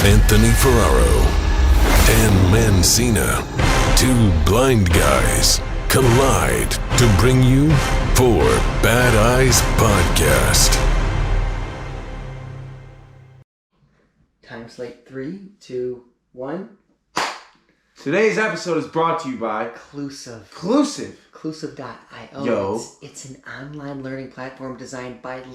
Anthony Ferraro, Dan Mancina. Two blind guys collide to bring you Four Bad Eyes Podcast. Time slate 3, 2, 1. Today's episode is brought to you by Clusive. Clusive.io. Yo. It's an online learning platform designed by the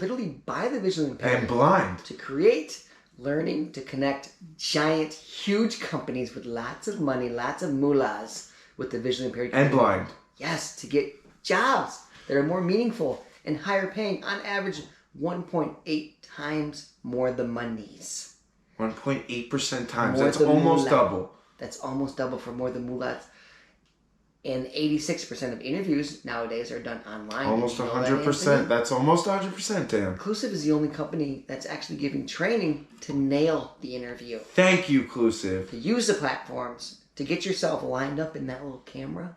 visually impaired and blind to create learning to connect giant, huge companies with lots of money, lots of moolahs with the visually impaired and blind. Yes, to get jobs that are more meaningful and higher paying, on average 1.8 times more the monies. 1.8% times. More That's almost moolah. double. That's almost double for more than moolahs. And 86% of interviews nowadays are done online. Almost Did you know that, 100%. Anthony? That's almost 100%, Dan. Inclusive is the only company that's actually giving training to nail the interview. Thank you, Clusive. To use the platforms to get yourself lined up in that little camera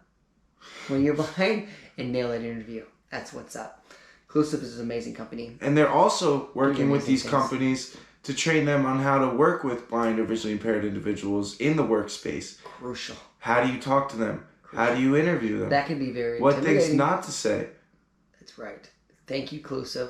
when you're behind and nail that interview. That's what's up. Inclusive is an amazing company. And they're also working with these things. companies to train them on how to work with blind or visually impaired individuals in the workspace. Crucial. How do you talk to them? How do you interview them? That can be very What intimidating. things not to say? That's right. Thank you, Clusive.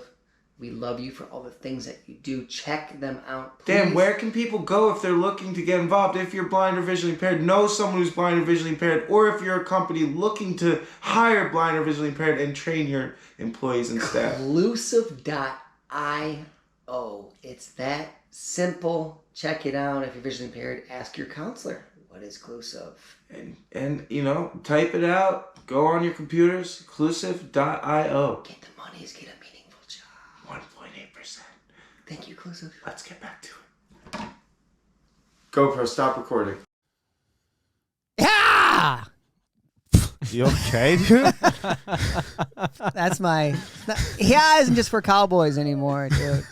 We love you for all the things that you do. Check them out, please. Dan, where can people go if they're looking to get involved? If you're blind or visually impaired, know someone who's blind or visually impaired, or if you're a company looking to hire blind or visually impaired and train your employees and staff. Clusive.io. It's that simple. Check it out. If you're visually impaired, ask your counselor. What is Clusive? And you know, type it out. Go on your computers. Clusive.io. Get the monies. Get a meaningful job. 1.8%. Thank you, Clusive. Let's get back to it. GoPro, stop recording. Yeah! You okay, dude? That's my... Yeah isn't just for cowboys anymore, dude.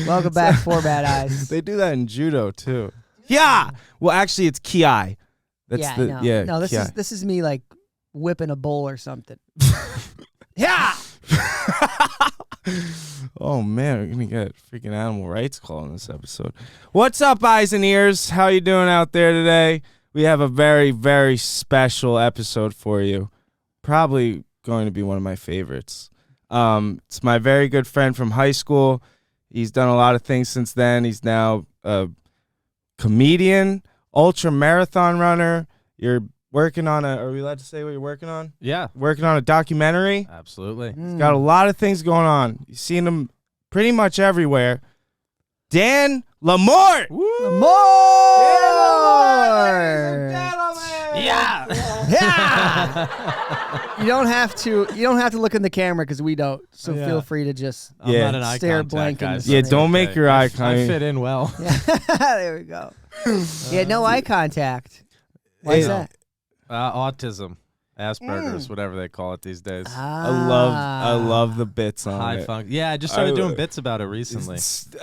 Welcome back, Four Bad Eyes. They do that in judo, too. Yeah! Well, actually, it's ki. That's No, this is me, like, whipping a bull or something. Yeah! Oh, man, we're going to get a freaking animal rights call in this episode. What's up, eyes and ears? How you doing out there today? We have a very, very special episode for you. Probably going to be one of my favorites. It's my very good friend from high school. He's done a lot of things since then. He's now a comedian, ultra marathon runner. You're working on are we allowed to say what you're working on? Yeah. Working on a documentary. Absolutely. He's got a lot of things going on. You've seen him pretty much everywhere. Dan LaMorte. Yeah. Yeah. You don't have to look in the camera because we don't. So feel free to just I'm not an eye stare contact blank guy, in the so Yeah, sun. don't make your eye contact. I fit in well. Yeah. There we go. Yeah, no eye contact. Why is that? Autism, Asperger's, whatever they call it these days. I love the bits on High it. function. Yeah, I just started doing bits about it recently.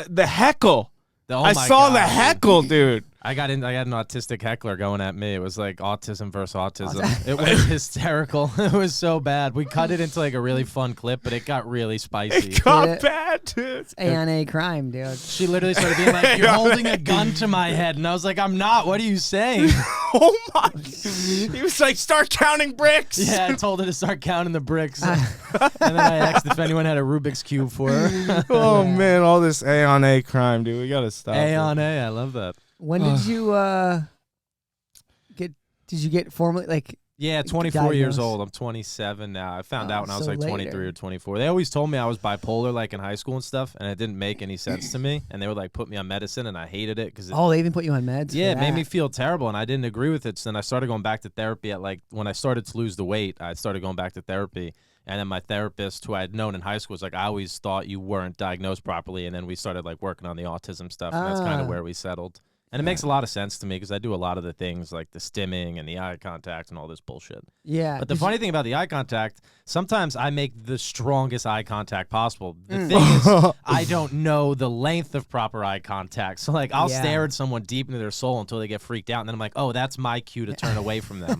The heckle. Oh I my saw God, the heckle, dude. I had an autistic heckler going at me. It was like autism versus autism. It was hysterical. It was so bad. We cut it into like a really fun clip, but it got really spicy. It got Yeah. bad, dude. It's A&A crime, dude. She literally started being like, "You're holding a gun to my head," and I was like, "I'm not. What are you saying?" Oh my! He was like, "Start counting bricks." Yeah, I told her to start counting the bricks, and then I asked if anyone had a Rubik's Cube for her. Oh man, all this A on A crime, dude. We gotta stop. A on A, I love that. When did you get formally, like... Yeah, 24 years diagnosed? old. I'm 27 now. I found out when I was so like 23 later. or 24. They always told me I was bipolar, like in high school and stuff, and it didn't make any sense to me. And they would like put me on medicine, and I hated it because Oh, they even put you on meds? yeah, for it made that? me feel terrible, and I didn't agree with it. So then I started going back to therapy at like when I started to lose the weight. I started going back to therapy, and then my therapist, who I had known in high school, was like, "I always thought you weren't diagnosed properly." And then we started like working on the autism stuff, and that's kind of where we settled. And it makes a lot of sense to me because I do a lot of the things like the stimming and the eye contact and all this bullshit. Yeah. But the funny thing about the eye contact, sometimes I make the strongest eye contact possible. The thing is, I don't know the length of proper eye contact. So, like, I'll stare at someone deep into their soul until they get freaked out. And then I'm like, oh, that's my cue to turn away from them.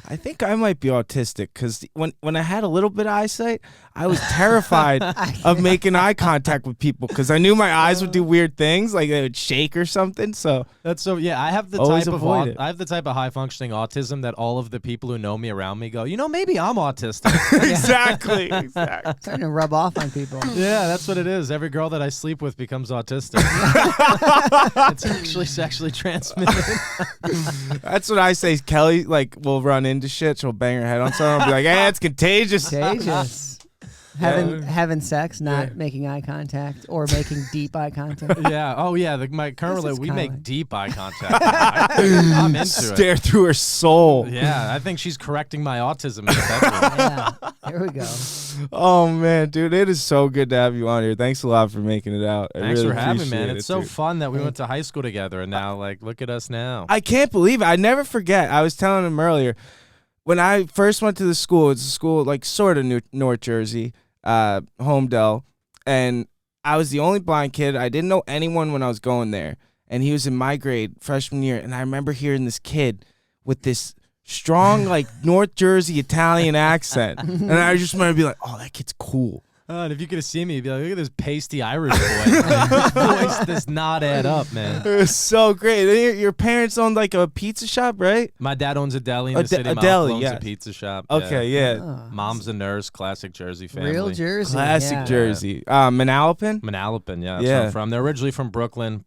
I think I might be autistic because when I had a little bit of eyesight, I was terrified of making eye contact with people because I knew my eyes would do weird things, like they would shake or something. So that's so yeah. I have the always type of avoid it. I have the type of high functioning autism that all of the people who know me around me go, maybe I'm autistic. Exactly. Starting to rub off on people. Yeah, that's what it is. Every girl that I sleep with becomes autistic. It's actually sexually transmitted. That's what I say. Kelly will run into shit. She'll bang her head on something. I'll be like, hey, it's contagious. Contagious. Having sex, not making eye contact, or making deep eye contact. Yeah. Oh, yeah. My current This is we kinda make like- deep eye contact. I'm into Stare through her soul. it. Yeah, I think she's correcting my autism in the bedroom. Yeah. Here we go. Oh man, dude, it is so good to have you on here. Thanks a lot for making it out. Thanks really for having me, appreciate man. it, It's so dude. fun that we went to high school together, and now, look at us now. I can't believe it. I never forget. I was telling him earlier when I first went to the school. It's a school sort of North Jersey, Homedale, and I was the only blind kid. I didn't know anyone when I was going there, and he was in my grade freshman year. And I remember hearing this kid with this strong North Jersey Italian accent, and I just remember being like, "Oh, that kid's cool." And if you could have seen me, you'd be like, look at this pasty Irish boy. His voice does not add up, man. It was so great. And your parents owned a pizza shop, right? My dad owns a deli in the city. A My deli, uncle owns yes. a pizza shop. Okay, yeah. Oh, Mom's a nurse, classic Jersey family. real Jersey. Classic yeah. Jersey. Manalapan? Manalapan, yeah. That's Yeah. where I'm from. They're originally from Brooklyn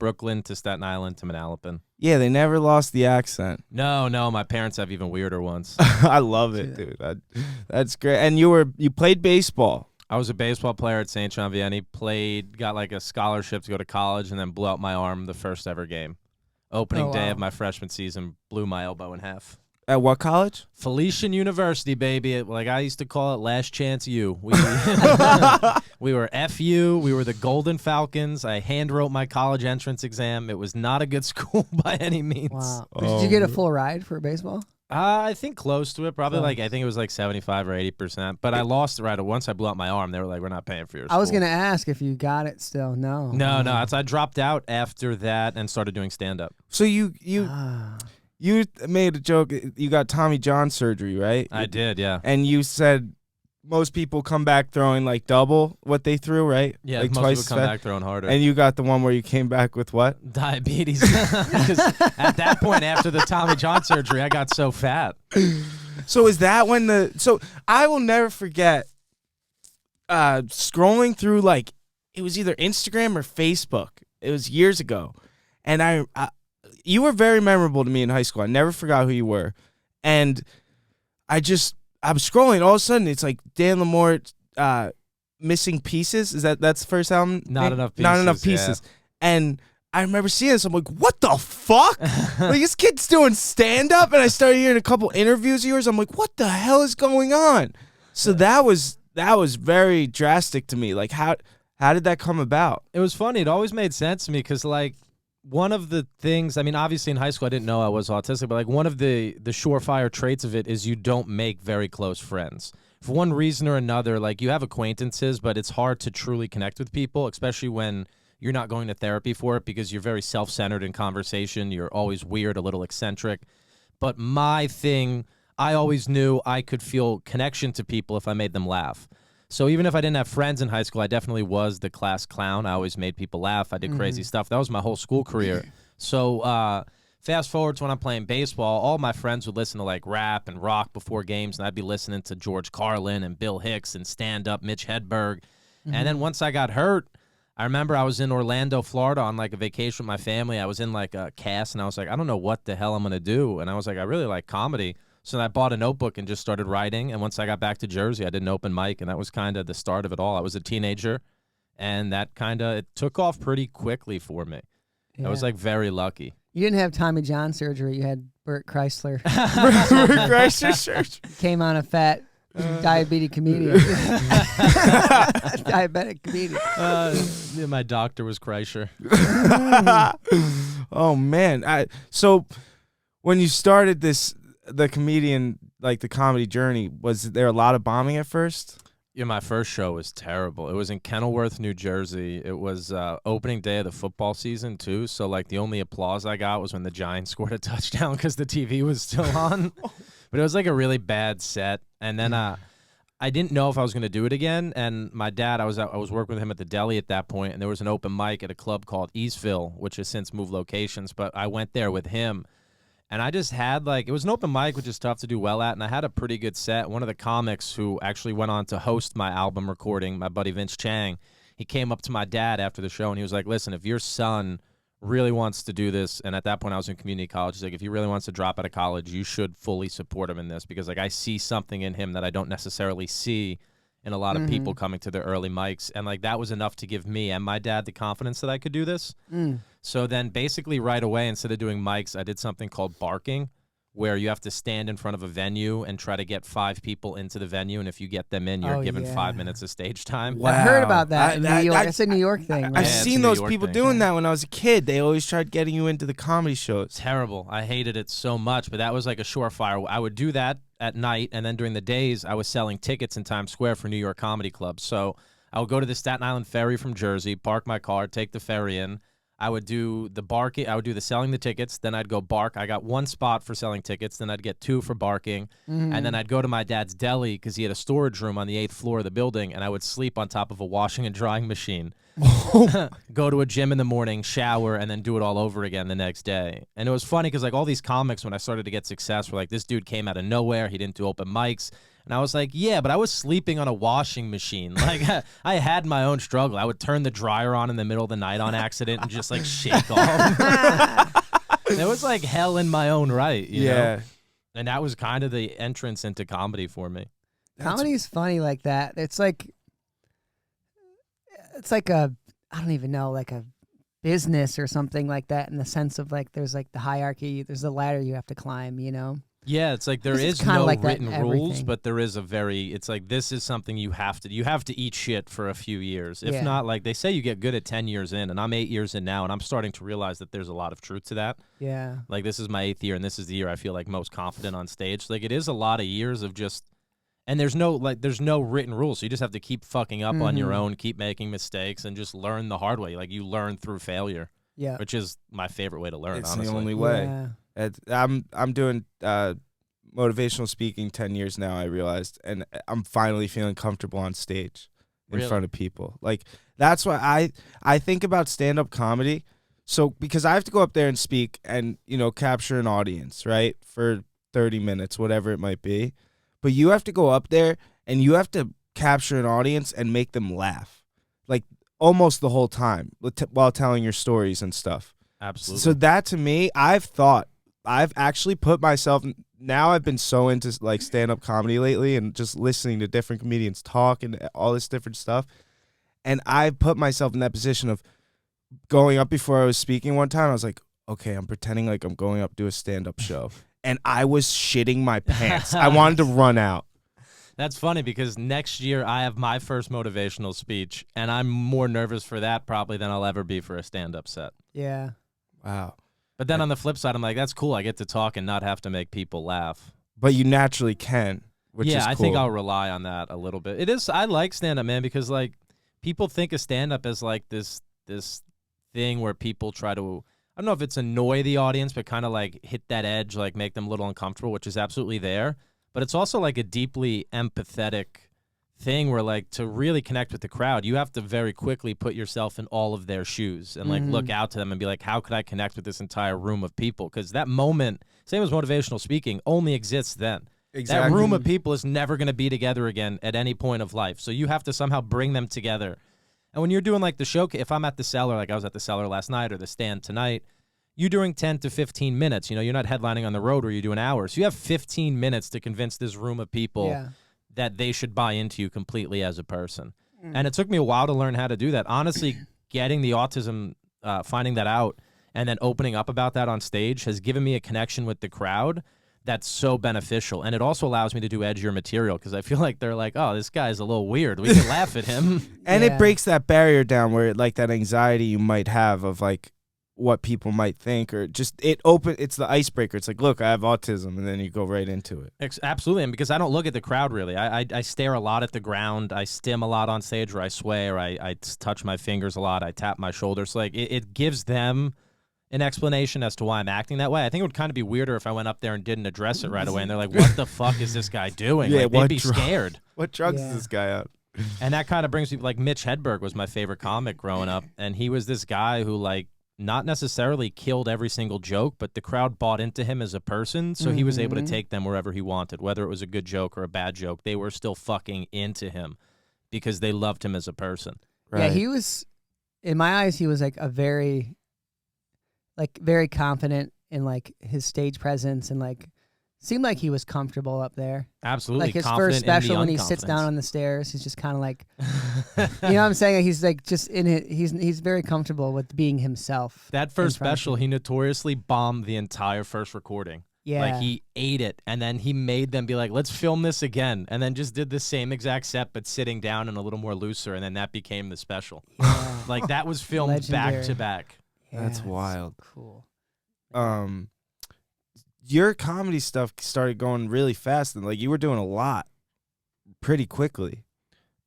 to Staten Island to Manalapan. Yeah, they never lost the accent. No, my parents have even weirder ones. I love it, dude. That's great. And you played baseball. I was a baseball player at St. John Vianney, got a scholarship to go to college, and then blew out my arm the first ever game. Opening day of my freshman season, blew my elbow in half. At what college? Felician University, baby. Like I used to call it, last chance U. We were FU. We were the Golden Falcons. I hand wrote my college entrance exam. It was not a good school by any means. Wow. Did you get a full ride for baseball? I think close to it. Probably I think it was 75 or 80%. But I lost it right once I blew out my arm. They were like, we're not paying for your school. I was going to ask if you got it still. No. No. I dropped out after that and started doing stand-up. So you made a joke. You got Tommy John surgery, right? I did, yeah. And you said most people come back throwing double what they threw, right? Yeah, like most twice people come back throwing harder. And you got the one where you came back with what? Diabetes. Because at that point, after the Tommy John surgery, I got so fat. So is that when so I will never forget scrolling through it was either Instagram or Facebook. It was years ago. And you were very memorable to me in high school. I never forgot who you were. And I'm scrolling, all of a sudden it's Dan LaMorte, Missing Pieces. That's the first album? Not Enough Pieces. Not Enough Pieces. Yeah. And I remember seeing this. I'm like, what the fuck? This kid's doing stand-up, and I started hearing a couple interviews of yours. I'm like, what the hell is going on? So that was very drastic to me. How did that come about? It was funny. It always made sense to me because, one of the things, obviously in high school I didn't know I was autistic, but one of the surefire traits of it is you don't make very close friends. For one reason or another, you have acquaintances, but it's hard to truly connect with people, especially when you're not going to therapy for it because you're very self-centered in conversation. You're always weird, a little eccentric. But my thing, I always knew I could feel connection to people if I made them laugh. So even if I didn't have friends in high school, I definitely was the class clown. I always made people laugh. I did crazy stuff. That was my whole school career. So fast forward to when I'm playing baseball, all my friends would listen to rap and rock before games, and I'd be listening to George Carlin and Bill Hicks and stand-up Mitch Hedberg. And then once I got hurt, I remember I was in Orlando, Florida on a vacation with my family. I was in a cast, and I was like, I don't know what the hell I'm going to do. And I was like, I really like comedy. So I bought a notebook and just started writing. And once I got back to Jersey, I did an open mic, and that was kind of the start of it all. I was a teenager, and that it took off pretty quickly for me. Yeah. I was very lucky. You didn't have Tommy John surgery. You had Burt Kreisler. Chrysler Church. Came on a fat Diabetic comedian. Diabetic comedian. Yeah, my doctor was Kreischer. Oh man. So when you started the comedy journey, was there a lot of bombing at first? Yeah, my first show was terrible. It was in Kenilworth, New Jersey. It was opening day of the football season, too. So, like, the only applause I got was when the Giants scored a touchdown because the TV was still on. But it was, like, a really bad set. And then I didn't know if I was going to do it again. And my dad, I was working with him at the deli at that point, and there was an open mic at a club called Eastville, which has since moved locations. But I went there with him. And I just had, like, it was an open mic, which is tough to do well at, and I had a pretty good set. One of the comics who actually went on to host my album recording, my buddy Vince Chang, he came up to my dad after the show, and he was like, listen, if your son really wants to do this, and at that point I was in community college, he's like, if he really wants to drop out of college, you should fully support him in this, because, like, I see something in him that I don't necessarily see in a lot of people coming to their early mics. And, like, that was enough to give me and my dad the confidence that I could do this. So then basically right away, instead of doing mics, I did something called barking, where you have to stand in front of a venue and try to get 5 people into the venue. And if you get them in, you're given 5 minutes of stage time. Wow. I heard about that in New York. It's a New York thing. I've Right? seen those people doing that when I was a kid. They always tried getting you into the comedy shows. Terrible. I hated it so much, but that was like a surefire. I would do that at night, and then during the days, I was selling tickets in Times Square for New York comedy clubs. So I would go to the Staten Island ferry from Jersey, park my car, take the ferry in. I would do the barking. I would do the selling the tickets. Then I'd go bark. I got 1 spot for selling tickets. Then I'd get 2 for barking. And then I'd go to my dad's deli because he had a storage room on the 8th floor of the building, and I would sleep on top of a washing and drying machine. Go to a gym in the morning, shower, and then do it all over again the next day. And it was funny because, like, all these comics, when I started to get success, were like, this dude came out of nowhere. He didn't do open mics. And I was like, yeah, but I was sleeping on a washing machine. Like, I had my own struggle. I would turn the dryer on in the middle of the night on accident and just, like, shake off. It was like hell in my own right, you know? And that was kind of the entrance into comedy for me. Comedy is funny like that. It's like a, I don't even know, like a business or something like that, in the sense of, like, there's, like, the hierarchy, there's a ladder you have to climb, you know? Yeah, it's like there is no written rules, but there is it's like, this is something you have to eat shit for a few years. If not, like, they say you get good at 10 years in, and I'm 8 years in now, and I'm starting to realize that there's a lot of truth to that. Yeah. Like, this is my 8th year, and this is the year I feel like most confident on stage. Like, it is a lot of years of just, and there's no written rules. So you just have to keep fucking up on your own, keep making mistakes, and just learn the hard way. Like, you learn through failure. Yeah. Which is my favorite way to learn, it's honestly. the only way. Yeah. I'm doing motivational speaking 10 years now, I realized, and I'm finally feeling comfortable on stage in front of people. Like, that's why I think about stand-up comedy. So because I have to go up there and speak and, you know, capture an audience, right, for 30 minutes, whatever it might be. But you have to go up there and you have to capture an audience and make them laugh, like, almost the whole time while telling your stories and stuff. Absolutely. So that, to me, I've actually put myself, now I've been so into, like, stand-up comedy lately and just listening to different comedians talk and all this different stuff. And I put myself in that position of going up before I was speaking one time. I was like, okay, I'm pretending like I'm going up to a stand-up show. And I was shitting my pants. I wanted to run out. That's funny because next year I have my first motivational speech, and I'm more nervous for that probably than I'll ever be for a stand-up set. Yeah. Wow. But then on the flip side, I'm like, that's cool. I get to talk and not have to make people laugh. But you naturally can, which is cool. I think I'll rely on that a little bit. It is. I like stand-up, man, because, like, people think of stand-up as, like, this thing where people try to, I don't know if it's annoy the audience, but kind of, like, hit that edge, like, make them a little uncomfortable, which is absolutely there. But it's also, like, a deeply empathetic thing where, like, to really connect with the crowd, you have to very quickly put yourself in all of their shoes and, like, look out to them and be like, how could I connect with this entire room of people? Because that moment, same as motivational speaking, only exists then. Exactly. That room of people is never going to be together again at any point of life. So you have to somehow bring them together. And when you're doing, like, the show, if I'm at the Cellar, like I was at the Cellar last night, or the Stand tonight, you're doing 10 to 15 minutes. You know, you're not headlining on the road where you're doing hours. So you have 15 minutes to convince this room of people that they should buy into you completely as a person. And it took me a while to learn how to do that. Honestly, getting the autism, finding that out, and then opening up about that on stage has given me a connection with the crowd that's so beneficial. And it also allows me to do edgier material because I feel like they're like, oh, this guy's a little weird. We can laugh at him. And Yeah. it breaks that barrier down where like that anxiety you might have of like what people might think, or just it's the icebreaker. It's like, look, I have autism, and then you go right into it. Absolutely. And because I don't look at the crowd really. I stare a lot at the ground. I stim a lot on stage, or I sway, or I touch my fingers a lot. I tap my shoulders. So like it gives them an explanation as to why I'm acting that way. I think it would kind of be weirder if I went up there and didn't address it right away, and they're like, what the fuck is this guy doing? Yeah, like, they'd be scared. What drugs Yeah. is this guy on? And that kind of brings me, like, Mitch Hedberg was my favorite comic growing up, and he was this guy who, like, not necessarily killed every single joke, but the crowd bought into him as a person, so he was able to take them wherever he wanted. Whether it was a good joke or a bad joke, they were still fucking into him because they loved him as a person. Yeah, he was, in my eyes, he was like very confident in like his stage presence, and like seemed like he was comfortable up there. Absolutely. Like his confident first special in the when he sits down unconfidence. on the stairs, he's just kind of like, you know what I'm saying? He's like just in it. He's very comfortable with being himself. That first in front of special, people. he notoriously bombed the entire first recording. Yeah. Like, he ate it, and then he made them be like, let's film this again, and then just did the same exact set, but sitting down and a little more looser, and then that became the special. Yeah. Like, that was filmed Legendary. back to back. That's Yeah, wild. Cool. Your comedy stuff started going really fast, and like you were doing a lot pretty quickly.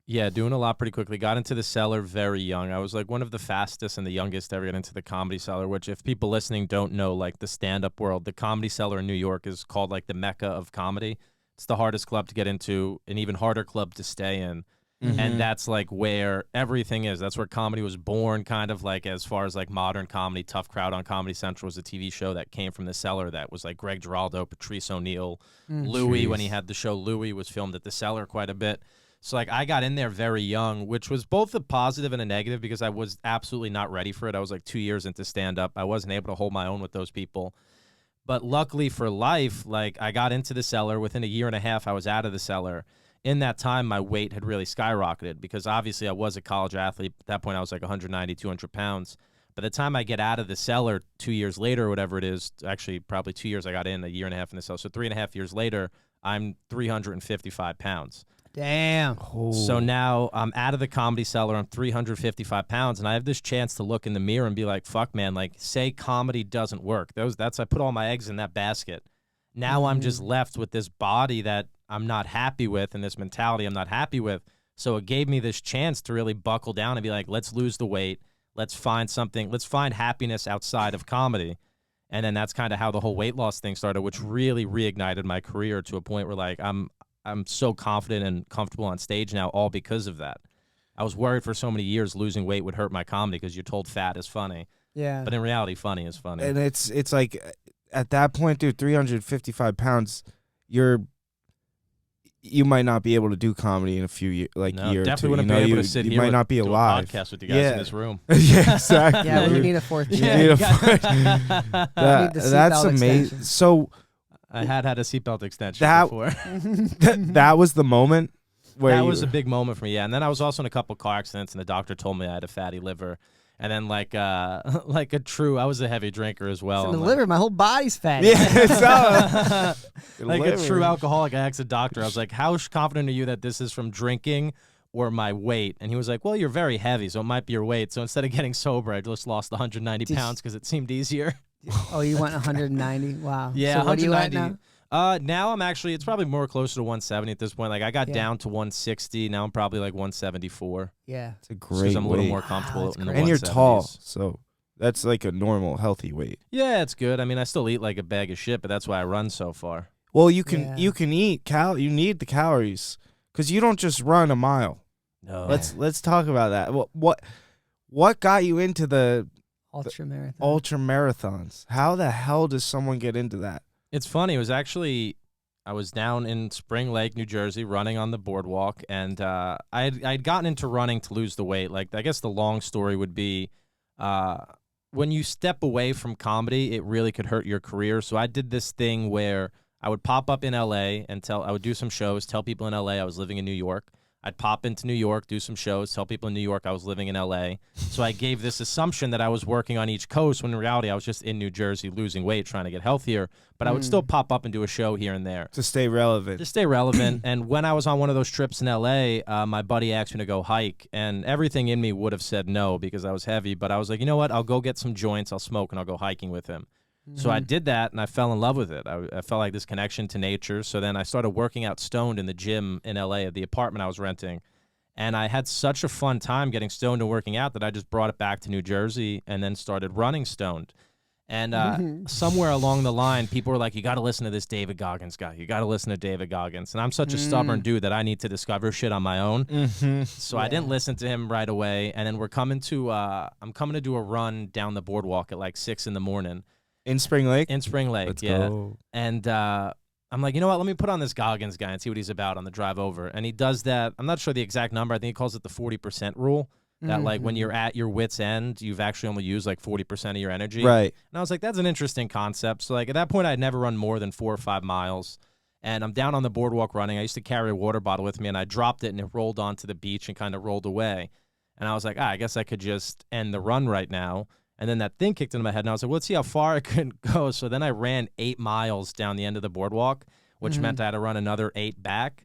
Yeah, doing a lot pretty quickly. Got into the cellar very young. I was like one of the fastest and the youngest to ever get into the Comedy Cellar, which if people listening don't know, like the stand-up world, the Comedy Cellar in New York is called like the Mecca of comedy. It's the hardest club to get into, an even harder club to stay in. And that's like where everything is. That's where comedy was born, kind of like as far as like modern comedy. Tough Crowd on Comedy Central was a TV show that came from the cellar that was like Greg Giraldo, Patrice O'Neill, Louis, when he had the show Louis, was filmed at the cellar quite a bit. So like I got in there very young, which was both a positive and a negative because I was absolutely not ready for it. I was like 2 years into stand-up. I wasn't able to hold my own with those people. But luckily for life, like I got into the cellar. Within a year and a half, I was out of the cellar. In that time, my weight had really skyrocketed because obviously I was a college athlete. At that point, I was like 190, 200 pounds. By the time I get out of the cellar 2 years later, or whatever it is, actually probably 2 years I got in, a year and a half in the cellar. So 3.5 years later, I'm 355 pounds. Damn. So now I'm out of the Comedy Cellar. I'm 355 pounds, and I have this chance to look in the mirror and be like, fuck, man, like, say comedy doesn't work. I put all my eggs in that basket. Now I'm just left with this body that I'm not happy with and this mentality I'm not happy with. So it gave me this chance to really buckle down and be like, let's lose the weight. Let's find something. Let's find happiness outside of comedy. And then that's kind of how the whole weight loss thing started, which really reignited my career to a point where like I'm so confident and comfortable on stage now, all because of that. I was worried for so many years losing weight would hurt my comedy because you're told fat is funny. Yeah. But in reality, funny is funny. And it's like at that point, dude, 355 pounds, you might not be able to do comedy in a few years, like No, year or two. definitely wouldn't You know, be able you, to sit you here might not be do a alive. podcast with you guys Yeah. in this room. Yeah, exactly. Yeah, we dude. need a fourth. You Yeah, need you a got- fourth. Need the That's seatbelt amazing. extension. So I had a seatbelt extension That- before. that was the moment where That you, was a big moment for me, yeah. And then I was also in a couple car accidents, and the doctor told me I had a fatty liver. And then I was a heavy drinker as well. In and the like- liver, my whole body's fat. yeah, so, like a true alcoholic, I asked the doctor, I was like, how confident are you that this is from drinking or my weight? And he was like, well, you're very heavy, so it might be your weight. So instead of getting sober, I just lost 190 Did pounds because it seemed easier. Oh, you went 190. Wow. Yeah, So what are you at 190. now? Now I'm actually, it's probably more closer to 170 at this point. Like I got Yeah. down to 160. Now I'm probably like 174. Yeah. It's a Because great I'm a little weight. more comfortable that's in the great. And you're 170s. tall, so that's like a normal, healthy weight. Yeah, it's good. I mean, I still eat like a bag of shit, but that's why I run so far. Well, you Yeah. can eat you need the calories because you don't just run a mile. No. Let's talk about that. What got you into the Ultra marathon. ultra marathons? How the hell does someone get into that? It's funny. It was actually, I was down in Spring Lake, New Jersey, running on the boardwalk, and I'd gotten into running to lose the weight. Like, I guess the long story would be, when you step away from comedy, it really could hurt your career. So I did this thing where I would pop up in LA and I would do some shows, tell people in LA I was living in New York. I'd pop into New York, do some shows, tell people in New York I was living in LA. So I gave this assumption that I was working on each coast when in reality I was just in New Jersey losing weight, trying to get healthier. But I would still pop up and do a show here and there. To stay relevant. To stay relevant. And when I was on one of those trips in LA, my buddy asked me to go hike. And everything in me would have said no because I was heavy. But I was like, you know what? I'll go get some joints, I'll smoke, and I'll go hiking with him. So I did that, and I fell in love with it. I felt like this connection to nature. So then I started working out stoned in the gym in LA at the apartment I was renting. And I had such a fun time getting stoned and working out that I just brought it back to New Jersey and then started running stoned. And somewhere along the line, people were like, you got to listen to this David Goggins guy. You got to listen to David Goggins. And I'm such a stubborn dude that I need to discover shit on my own. So I didn't listen to him right away. And then I'm coming to do a run down the boardwalk at like 6 in the morning. In Spring Lake? In Spring Lake, Let's yeah. go. And I'm like, you know what? Let me put on this Goggins guy and see what he's about on the drive over. And he does that. I'm not sure the exact number. I think he calls it the 40% rule. That like when you're at your wit's end, you've actually only used like 40% of your energy. Right. And I was like, that's an interesting concept. So like at that point, I'd never run more than 4 or 5 miles. And I'm down on the boardwalk running. I used to carry a water bottle with me, and I dropped it, and it rolled onto the beach and kind of rolled away. And I was like, I guess I could just end the run right now. And then that thing kicked into my head, and I was like, well, let's see how far I could go. So then I ran 8 miles down the end of the boardwalk, which meant I had to run another 8 back.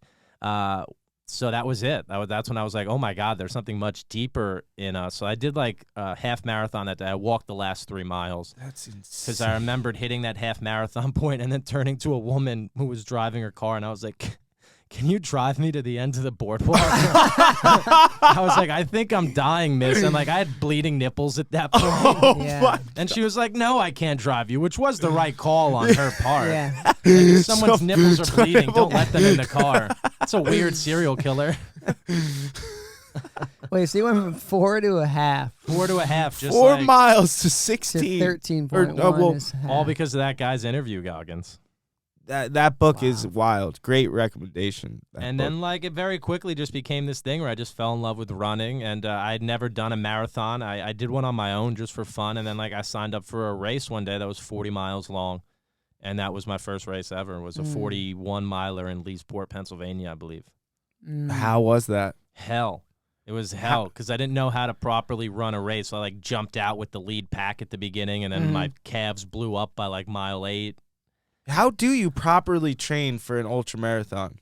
So that was it. That's when I was like, oh, my God, there's something much deeper in us. So I did like a half marathon that day. I walked the last 3 miles. That's insane. Because I remembered hitting that half marathon point and then turning to a woman who was driving her car, and I was like, can you drive me to the end of the boardwalk? I was like, I think I'm dying, miss. And like, I had bleeding nipples at that point. Yeah. And she was like, no, I can't drive you, which was the right call on her part. Yeah. Like, if someone's nipples are bleeding, don't let them in the car. That's a weird serial killer. Wait, so you went from 4 to a half 4 to a half. Just 4 like, miles to to 16. 13.1 well, is half. all because of that guy's interview, Goggins. That book is wild. Great recommendation. And then, like, it very quickly just became this thing where I just fell in love with running, and I had never done a marathon. I did one on my own just for fun, and then, like, I signed up for a race one day that was 40 miles long, and that was my first race ever. It was a 41-miler in Leesport, Pennsylvania, I believe. How was that? Hell. It was hell, because I didn't know how to properly run a race, so I, like, jumped out with the lead pack at the beginning, and then my calves blew up by, like, mile 8. How do you properly train for an ultra marathon?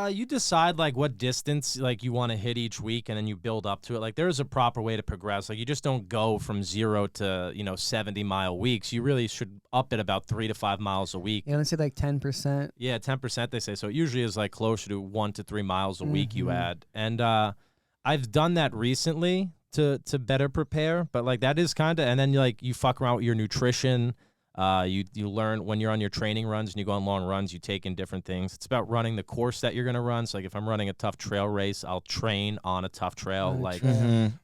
You decide like what distance like you want to hit each week, and then you build up to it. Like there's a proper way to progress. Like you just don't go from 0 to 70-mile weeks. You really should up it about 3 to 5 miles a week. You want to say like 10%? Yeah, 10% they say. So it usually is like closer to 1 to 3 miles a week you add. And I've done that recently to better prepare. But like that is kind of, and then like you fuck around with your nutrition. You learn when you're on your training runs and you go on long runs, you take in different things. It's about running the course that you're going to run. So like if I'm running a tough trail race, I'll train on a tough trail.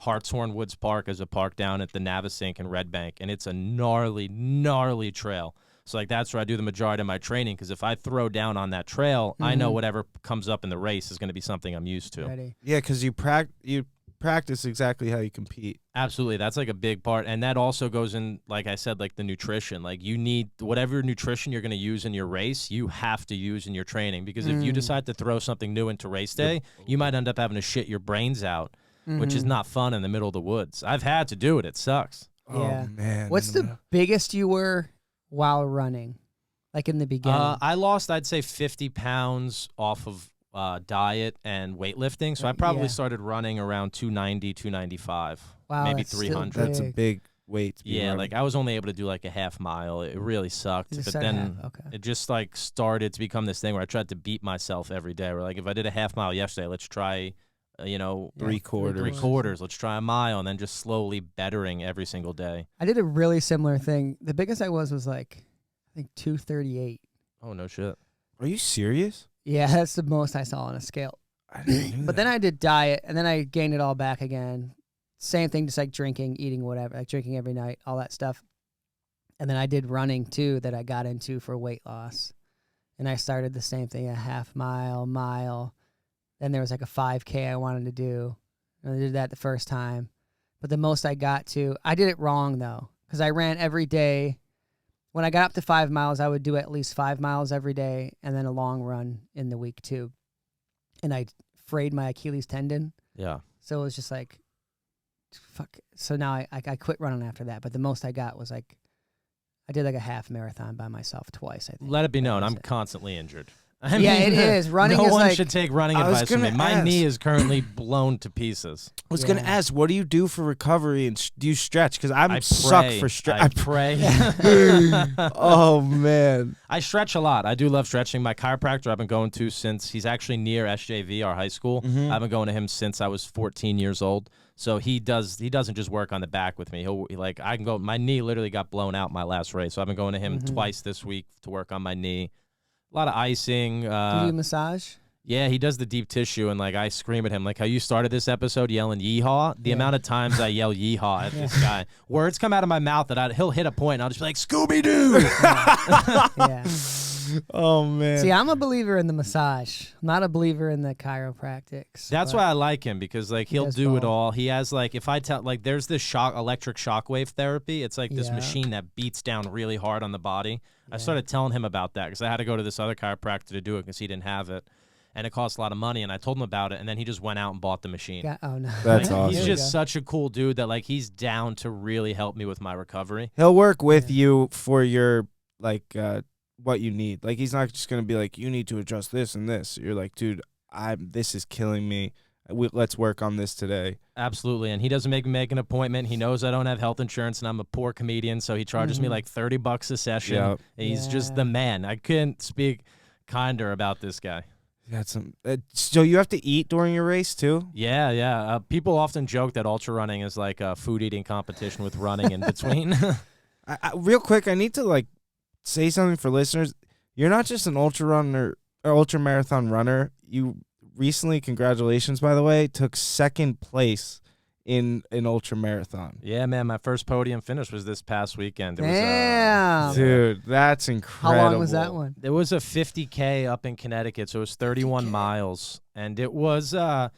Hartshorn Woods Park is a park down at the Navasink in Red Bank, and it's a gnarly trail. So like that's where I do the majority of my training, because if I throw down on that trail, I know whatever comes up in the race is going to be something I'm used to. Ready. Yeah, because you practice exactly how you compete. Absolutely. That's like a big part. And that also goes in, like I said, like the nutrition. Like you need whatever nutrition you're going to use in your race, you have to use in your training. Because if you decide to throw something new into race day, you might end up having to shit your brains out, which is not fun in the middle of the woods. I've had to do it. It sucks. Yeah. Oh, man. What's the biggest you were while running? Like in the beginning? I lost, I'd say, 50 pounds off of diet and weightlifting. So I probably started running around 290, 295, maybe that's 300. still That's a big weight. To be Yeah, running. like I was only able to do like a half mile. It really sucked. You But started then half, okay. it just like started to become this thing where I tried to beat myself every day. Where like if I did a half mile yesterday, let's try, 3/4. 3/4. Let's try a mile, and then just slowly bettering every single day. I did a really similar thing. The biggest I was like, I think 238. Oh no shit. Are you serious? Yeah, that's the most I saw on a scale. I didn't know But then I did diet, and then I gained it all back again. Same thing, just like drinking, eating, whatever, like drinking every night, all that stuff. And then I did running too, that I got into for weight loss. And I started the same thing, a half mile. Then there was like a 5K I wanted to do. And I did that the first time. But the most I got to, I did it wrong though, because I ran every day. When I got up to 5 miles, I would do at least 5 miles every day, and then a long run in the week too. And I frayed my Achilles tendon. Yeah. So it was just like, fuck. So now I quit running after that. But the most I got was like, I did like a half marathon by myself twice, I think. Let it be That known, was I'm it. constantly injured. Yeah, it is. Running no is one like- should take running I was advice from me. gonna My ask. knee is currently blown to pieces. I was gonna Yeah. ask, what do you do for recovery and do you stretch? Because I I suck pray. for stretch. I pray. Oh man. I stretch a lot. I do love stretching. My chiropractor I've been going to since he's actually near SJV, our high school. Mhm. I've been going to him since I was 14 years old. So he doesn't just work on the back with me. I can go. My knee literally got blown out my last race, so I've been going to him twice this week to work on my knee. A lot of icing. Do you do massage? Yeah, he does the deep tissue, and like I scream at him, like how you started this episode yelling "yeehaw." The amount of times I yell "yeehaw" at this guy, words come out of my mouth that he'll hit a point, and I'll just be like "Scooby Doo." Yeah. Oh man. See, I'm a believer in the massage. I'm not a believer in the chiropractics. That's but- why I like him, because like he'll does do it both. all. He has like, if I tell, like there's this electric shockwave therapy. It's like this Yeah. machine that beats down really hard on the body. I started telling him about that because I had to go to this other chiropractor to do it because he didn't have it, and it cost a lot of money. And I told him about it, and then he just went out and bought the machine. Oh no. That's Like, awesome. He's There you just go. such a cool dude that like he's down to really help me with my recovery. He'll work with you for your what you need. Like he's not just gonna be like, you need to adjust this and this. You're like, dude, this is killing me. Let's work on this today. Absolutely, and he doesn't make me make an appointment. He knows I don't have health insurance, and I'm a poor comedian, so he charges me like $30 a session. Yep. And he's Yeah. just the man. I couldn't speak kinder about this guy. That's some. So you have to eat during your race too. Yeah, yeah. People often joke that ultra running is like a food eating competition with running in between. Real quick, I need to say something for listeners. You're not just an ultra runner or ultra marathon runner. You recently, congratulations by the way, took second place in an ultra marathon. Yeah, man. My first podium finish was this past weekend. It Damn. was, Dude, that's How incredible. long was that one? It was a 50K up in Connecticut, so it was 31 miles, and it was a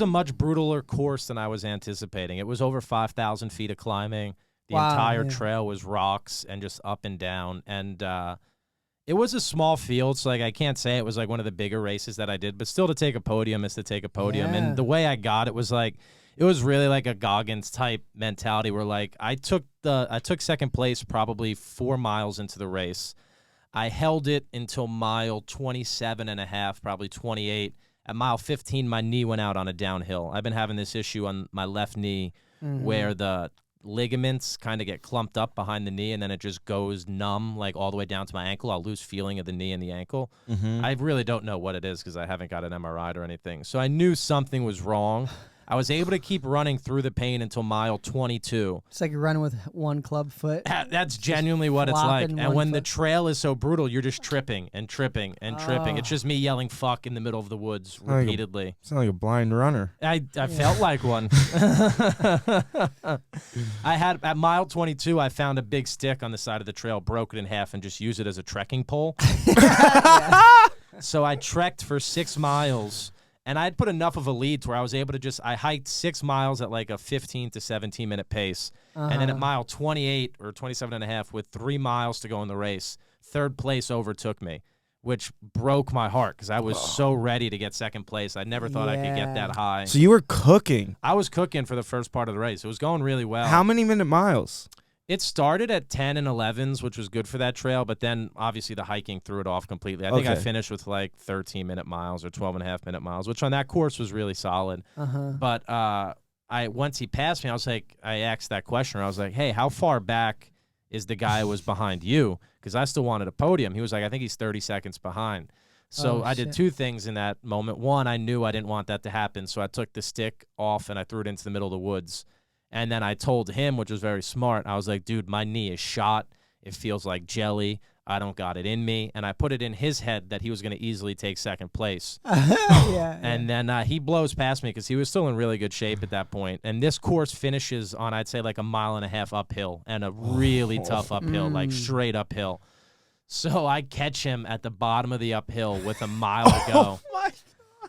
much brutaler course than I was anticipating. It was over 5,000 feet of climbing. The Wow, entire yeah. trail was rocks and just up and down, and it was a small field, so like I can't say it was like one of the bigger races that I did, but still to take a podium is to take a podium. Yeah. And the way I got it was like, it was really like a Goggins type mentality where like I took second place probably 4 miles into the race. I held it until mile 27 and a half, probably 28. At mile 15, my knee went out on a downhill. I've been having this issue on my left knee where the ligaments kind of get clumped up behind the knee, and then it just goes numb, like all the way down to my ankle. I'll lose feeling of the knee and the ankle. I really don't know what it is because I haven't got an MRI or anything. So I knew something was wrong. I was able to keep running through the pain until mile 22. It's like you're running with one club foot. That's genuinely what it's like. flopping And one when the foot. trail is so brutal, you're just tripping and tripping and tripping. It's just me yelling fuck in the middle of the woods like a- repeatedly. Sound like a blind runner. I felt like one. I had at mile 22, I found a big stick on the side of the trail, broke it in half, and just used it as a trekking pole. So I trekked for 6 miles, and I had put enough of a lead to where I was able to I hiked 6 miles at like a 15 to 17 minute pace. And then at mile 28 or 27 and a half with 3 miles to go in the race, third place overtook me, which broke my heart because I was so ready to get second place. I never thought I could get that high. So you were cooking. I was cooking for the first part of the race. It was going really well. How many minute miles? It started at 10 and 11s, which was good for that trail, but then obviously the hiking threw it off completely. I think I Okay. finished with like 13-minute miles or 12.5-minute miles, which on that course was really solid. But once he passed me, I asked that question. I was like, hey, how far back is the guy who was behind you? Because I still wanted a podium. He was like, I think he's 30 seconds behind. So Oh, I did shit. 2 things in that moment. One, I knew I didn't want that to happen, so I took the stick off and I threw it into the middle of the woods. And then I told him, which was very smart, I was like, dude, my knee is shot. It feels like jelly. I don't got it in me. And I put it in his head that he was going to easily take second place. Yeah. And then he blows past me because he was still in really good shape at that point. And this course finishes on, I'd say, like 1.5 miles uphill and a really tough uphill, like straight uphill. So I catch him at the bottom of the uphill with 1 mile to go.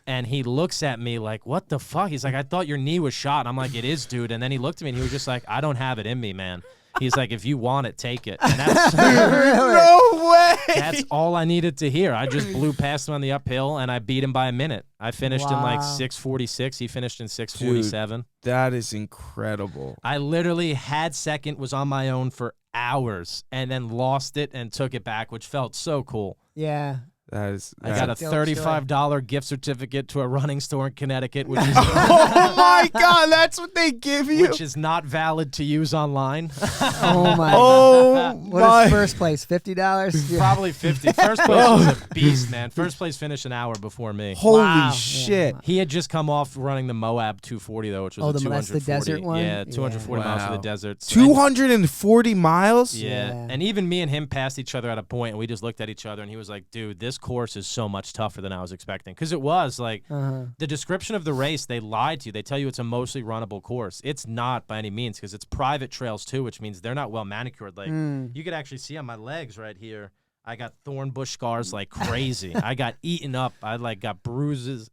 And he looks at me like, what the fuck? He's like, I thought your knee was shot. I'm like, it is, dude. And then he looked at me and he was just like, I don't have it in me, man. He's like, if you want it, take it. And that's, No way. that's all I needed to hear. I just blew past him on the uphill, and I beat him by a minute. I finished in like Wow. 6:46. He finished in 6:47. That is incredible. I literally had second, was on my own for hours, and then lost it and took it back, which felt so cool. Yeah. That is. I got a dope story. $35 gift certificate to a running store in Connecticut, which is, Oh my God, that's what they give you. which is not valid to use online. Oh my. Oh What my. is first place? $50? Probably 50. First place was a beast, man. First place finished an hour before me. Holy Wow. shit. Yeah. He had just come off running the Moab 240 though, which was Oh, a the- 240. that's the desert one? Yeah, 240 miles of Wow. the desert. 240 miles? Yeah. Yeah. And even me and him passed each other at a point, and we just looked at each other, and he was like, dude, this course is so much tougher than I was expecting. Because it was, like, the description of the race, they lied to you. They tell you it's a mostly runnable course. It's not by any means, because it's private trails, too, which means they're not well manicured. Like, you could actually see on my legs right here, I got thorn bush scars like crazy. I got eaten up. I, like, got bruises.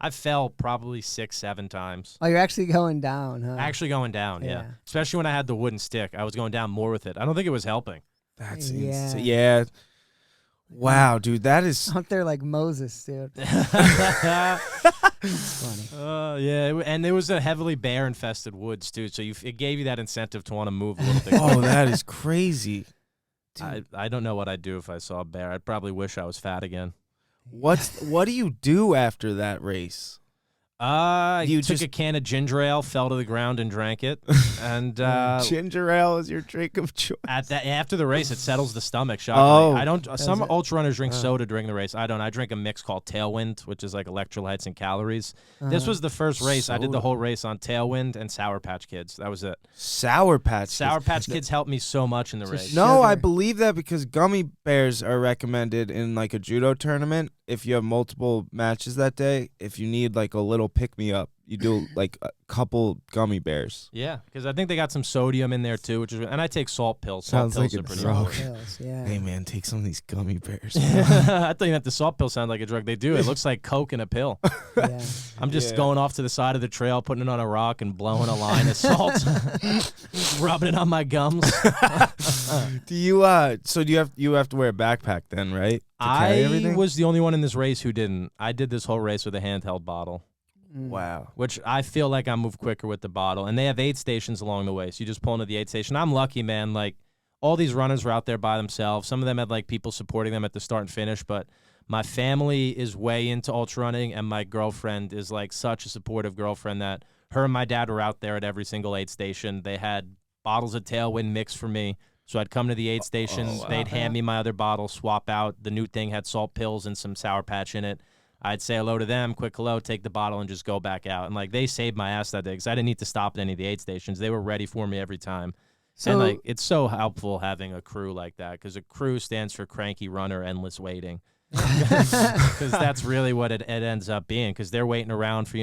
I fell probably 6-7 times. Oh, you're actually going down, huh? Actually going down, yeah. Yeah. Especially when I had the wooden stick. I was going down more with it. I don't think it was helping. That's Yeah. insane. Yeah. Wow, dude, that is. Out there like Moses, dude. It's funny. Yeah, and it was a heavily bear-infested woods, too, so it gave you that incentive to want to move a little bit. Oh, that is crazy. I don't know what I'd do if I saw a bear. I'd probably wish I was fat again. What do you do after that race? I You took just- a can of ginger ale, fell to the ground, and drank it. And Ginger ale is your drink of choice. after the race, it settles the stomach. Shockingly, Oh. I don't. Some it? ultra runners drink soda during the race. I don't. I drink a mix called Tailwind, which is like electrolytes and calories. This was the first race. I did the Soda. whole race on Tailwind and Sour Patch Kids. That was it. Sour Patch. Sour Kids. Patch Kids helped me so much in the race. No, I Sugar. believe that because gummy bears are recommended in like a judo tournament. If you have multiple matches that day, if you need like a little pick me up, you do like a couple gummy bears. Yeah, because I think they got some sodium in there too, which is. And I take salt pills. Salt Sounds like pills a are pretty drug. important. Pills, yeah. Hey man, take some of these gummy bears. I thought you meant the salt pill sound like a drug. They do. It looks like Coke in a pill. Yeah. I'm just Yeah. going off to the side of the trail, putting it on a rock, and blowing a line of salt, rubbing it on my gums. Do you so do you have to wear a backpack then, right? To carry I everything? was the only one in this race who didn't. I did this whole race with a handheld bottle, Wow. which I feel like I move quicker with the bottle. And they have aid stations along the way, so you just pull into the aid station. I'm lucky, man. Like, all these runners were out there by themselves. Some of them had like people supporting them at the start and finish, but my family is way into ultra running, and my girlfriend is like such a supportive girlfriend that her and my dad were out there at every single aid station. They had bottles of Tailwind mixed for me. So I'd come to the aid station, wow. they'd hand me my other bottle, swap out. The new thing had salt pills and some Sour Patch in it. I'd say hello to them, quick hello, take the bottle, and just go back out. And, like, they saved my ass that day because I didn't need to stop at any of the aid stations. They were ready for me every time. So, And, like, it's so helpful having a crew like that because a crew stands for cranky runner, endless waiting. Because that's really what it ends up being because they're waiting around for,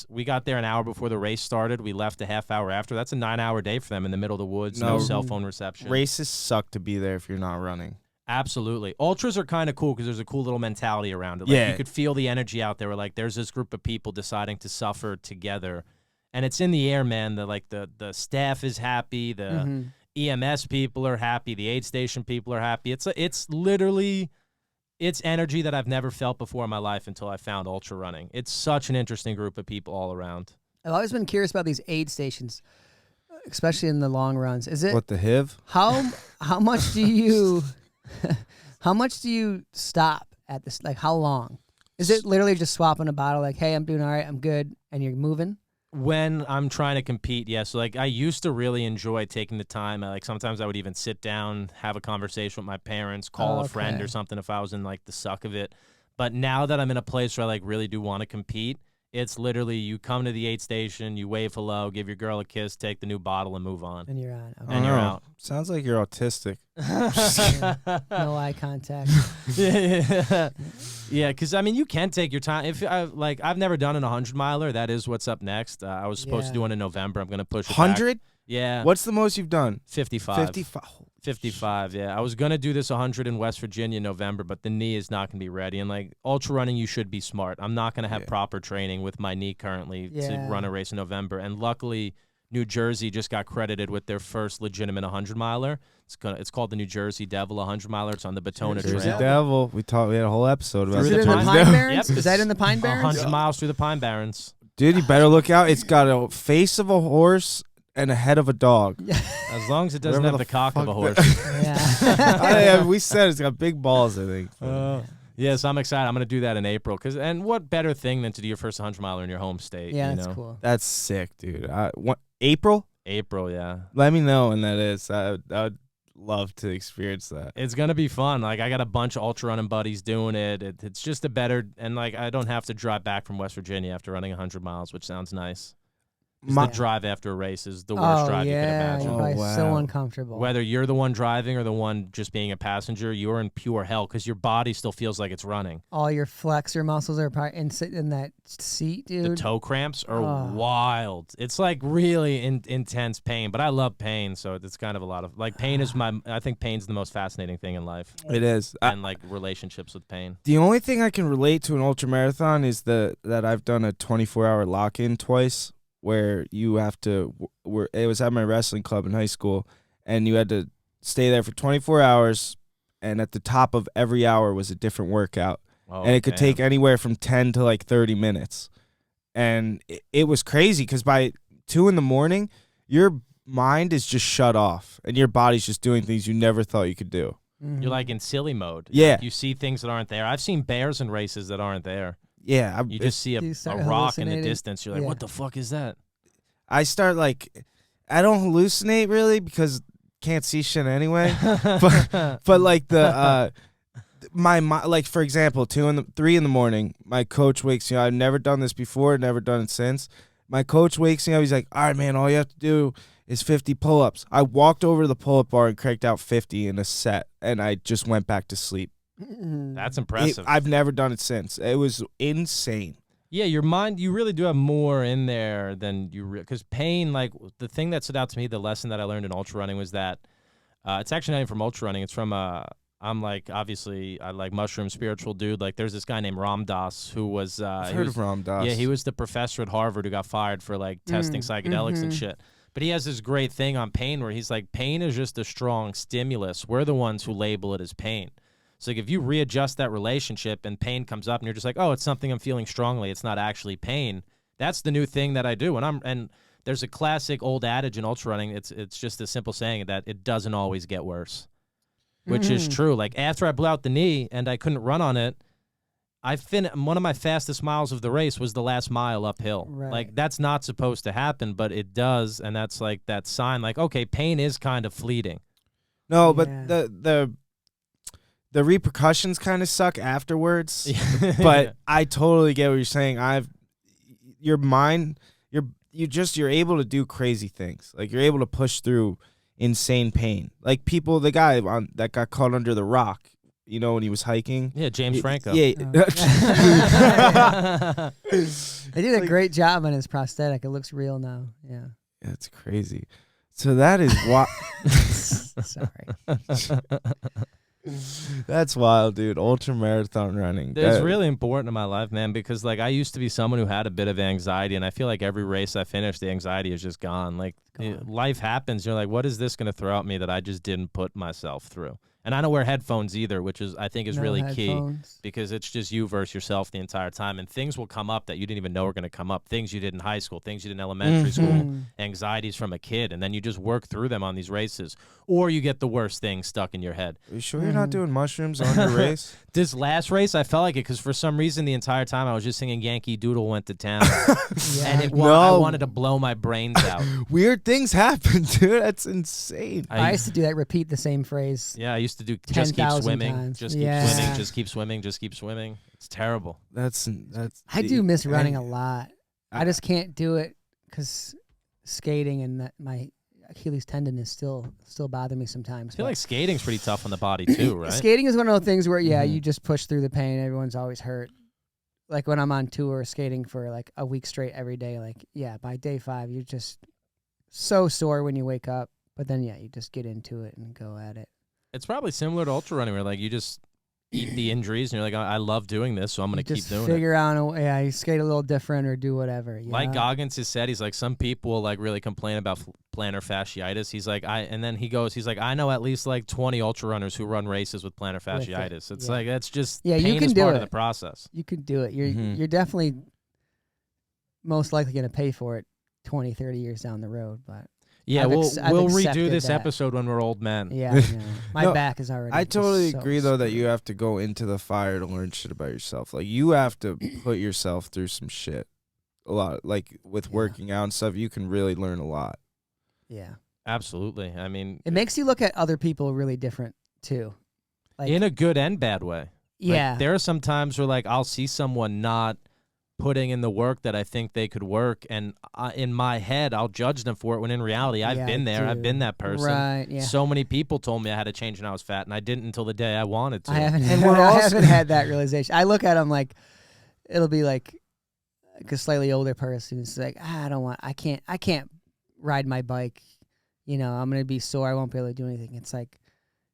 we got there an hour before the race started. We left a half hour after. That's a 9-hour day for them in the middle of the woods, no No. cell phone reception. Races suck to be there if you're not running. Absolutely. Ultras are kind of cool because there's a cool little mentality around it. Like, Yeah. you could feel the energy out there where, like, there's this group of people deciding to suffer together. And it's in the air, man. The staff is happy. The EMS people are happy. The aid station people are happy. It's literally... It's energy that I've never felt before in my life until I found ultra running. It's such an interesting group of people all around. I've always been curious about these aid stations, especially in the long runs. Is it What the HIV? how much do you how much do you stop at this? Like, how long? Is it literally just swapping a bottle? Like, hey, I'm doing all right, I'm good, and you're moving? When I'm trying to compete, yes. So, like, I used to really enjoy taking the time. Like, sometimes I would even sit down, have a conversation with my parents, call a friend Okay. or something if I was in, like, the suck of it. But now that I'm in a place where I, like, really do want to compete, it's literally you come to the aid station, you wave hello, give your girl a kiss, take the new bottle, and move on. And you're on. Okay. And you're Oh, out. Sounds like you're autistic. No eye contact. Yeah, because I mean, you can take your time. If I've never done an 100-miler. That is what's up next. I was supposed to Yeah. do one in November. I'm gonna push it back. 100? Yeah. What's the most you've done? 55. 55. 55. Yeah, I was gonna do this 100 in West Virginia in November, but the knee is not gonna be ready. And like ultra running, you should be smart. I'm not gonna have Yeah. proper training with my knee currently to Yeah. run a race in November. And luckily, New Jersey just got credited with their first legitimate 100-miler. It's called the New Jersey Devil 100-miler. It's on the Batona Jersey Trail. Devil. We had a whole episode about Is Through it the in the Pine Pine Barrens? Barrens? Yep, Is that in the Pine Barrens? 100 miles through the Pine Barrens. Dude, you better look out. It's got a face of a horse and a head of a dog. As long as it doesn't Whatever have the cock of a fuck horse. Yeah. We said it's got big balls, I think. Yes, I'm excited. I'm going to do that in April. And what better thing than to do your first 100-miler in your home state? Yeah, you that's know? cool. That's sick, dude. April? April, yeah. Let me know when that is. I'd love to experience that. It's going to be fun. Like, I got a bunch of ultra running buddies doing it. It's just a better, and like, I don't have to drive back from West Virginia after running 100 miles, which sounds nice. The drive after a race is the worst drive you can imagine. You're probably so wow. uncomfortable. Whether you're the one driving or the one just being a passenger, you're in pure hell because your body still feels like it's running. All your flexor muscles are probably in that seat, dude. The toe cramps are wild. It's like really intense pain, but I love pain, so it's kind of a lot of like pain is I think pain's the most fascinating thing in life. It is. And like relationships with pain. The only thing I can relate to an ultra marathon is that I've done a 24-hour lock-in twice, where you have to. It was at my wrestling club in high school, and you had to stay there for 24 hours, and at the top of every hour was a different workout, and it could take anywhere from 10 to like 30 minutes, and it was crazy because by 2 a.m, your mind is just shut off, and your body's just doing things you never thought you could do. You're like in silly mode. Yeah. Like you see things that aren't there. I've seen bears in races that aren't there. Yeah, You just see a start rock in the hallucinating? distance. You're like, Yeah. what the fuck is that? I start like, I don't hallucinate really because can't see shit anyway. but like my like for example, 3 a.m, my coach wakes me up. I've never done this before, never done it since. My coach wakes me up. He's like, "All right, man, all you have to do is 50 pull-ups." I walked over to the pull-up bar and cranked out 50 in a set, and I just went back to sleep. That's impressive. I've never done it since. It was insane. Yeah, your mind, you really do have more in there than you because pain, like the thing that stood out to me, the lesson that I learned in ultra running was that it's actually not even from ultra running. It's from I'm like, obviously, I like mushroom spiritual dude. Like, there's this guy named Ram Dass who was I've heard of Ram Dass. Yeah, he was the professor at Harvard who got fired for like testing psychedelics and shit. But he has this great thing on pain where he's like, pain is just a strong stimulus. We're the ones who label it as pain. So like if you readjust that relationship and pain comes up and you're just like, oh, it's something I'm feeling strongly. It's not actually pain. That's the new thing that I do. And there's a classic old adage in ultra running. It's just a simple saying that it doesn't always get worse, which is true. Like after I blew out the knee and I couldn't run on it, one of my fastest miles of the race was the last mile uphill. Right. Like that's not supposed to happen, but it does. And that's like that sign like, okay, pain is kind of fleeting. No, but Yeah. the repercussions kind of suck afterwards. But I totally get what you're saying. Your mind, you're able to do crazy things. Like you're able to push through insane pain. Like the guy that got caught under the rock, you know, when he was hiking. Yeah, James Franco. Yeah. They did a great job on his prosthetic. It looks real now. Yeah. That's crazy. So that is why. Sorry. That's wild, dude. Ultra marathon running. It's really important in my life, man, because like I used to be someone who had a bit of anxiety, and I feel like every race I finish, the anxiety is just gone. Like life happens. You're like, what is this going to throw at me that I just didn't put myself through? And I don't wear headphones either, which is I think is really headphones. key because it's just you versus yourself the entire time. And things will come up that you didn't even know were going to come up. Things you did in high school, things you did in elementary school, anxieties from a kid. And then you just work through them on these races. Or you get the worst thing stuck in your head. Are you sure you're not doing mushrooms on your race? This last race, I felt like it because for some reason the entire time I was just singing Yankee Doodle Went to Town. And I wanted to blow my brains out. Weird things happen, dude. That's insane. I used to do that. Repeat the same phrase. Yeah, I used to do just keep 10,000 swimming, times. just keep Yeah. swimming, just keep swimming, just keep swimming. It's terrible. That's. I do miss running a lot. I just can't do it because skating and my Achilles tendon is still bother me sometimes. I feel like skating's pretty tough on the body too, right? Skating is one of those things where you just push through the pain. Everyone's always hurt. Like when I'm on tour skating for like a week straight every day, like by day 5 you're just so sore when you wake up. But then you just get into it and go at it. It's probably similar to ultra running where like you just eat the injuries, and you're like, I love doing this, so I'm going to keep Just doing it. figure out a way. Yeah, you skate a little different or do whatever. Like Goggins has said, he's like, some people like really complain about plantar fasciitis. He's like, and then he's like, I know at least like 20 ultra runners who run races with plantar fasciitis. It's like, that's just you pain can is do part it. of the process. You can do it. You're definitely most likely going to pay for it 20, 30 years down the road, but. Yeah, I've we'll redo accepted this that. episode when we're old men. Yeah, I know. My No, back is already. I totally so agree though that screwed. you have to go into the fire to learn shit about yourself. Like you have to put yourself through some shit. A lot. Like with working out and stuff, you can really learn a lot. Yeah, Absolutely. I mean, it makes you look at other people really different too. Like, in a good and bad way. yeah, Like, there are some times where like I'll see someone not putting in the work that I think they could work, and in my head I'll judge them for it, when in reality I've been there. I've been that person. Right, yeah. So many people told me I had to change when I was fat, and I didn't until the day I wanted to. I haven't, And we're I also- haven't had that realization. I look at them like it'll be like a slightly older person who's like, I can't ride my bike. You know, I'm gonna be sore. I won't be able to do anything. It's like,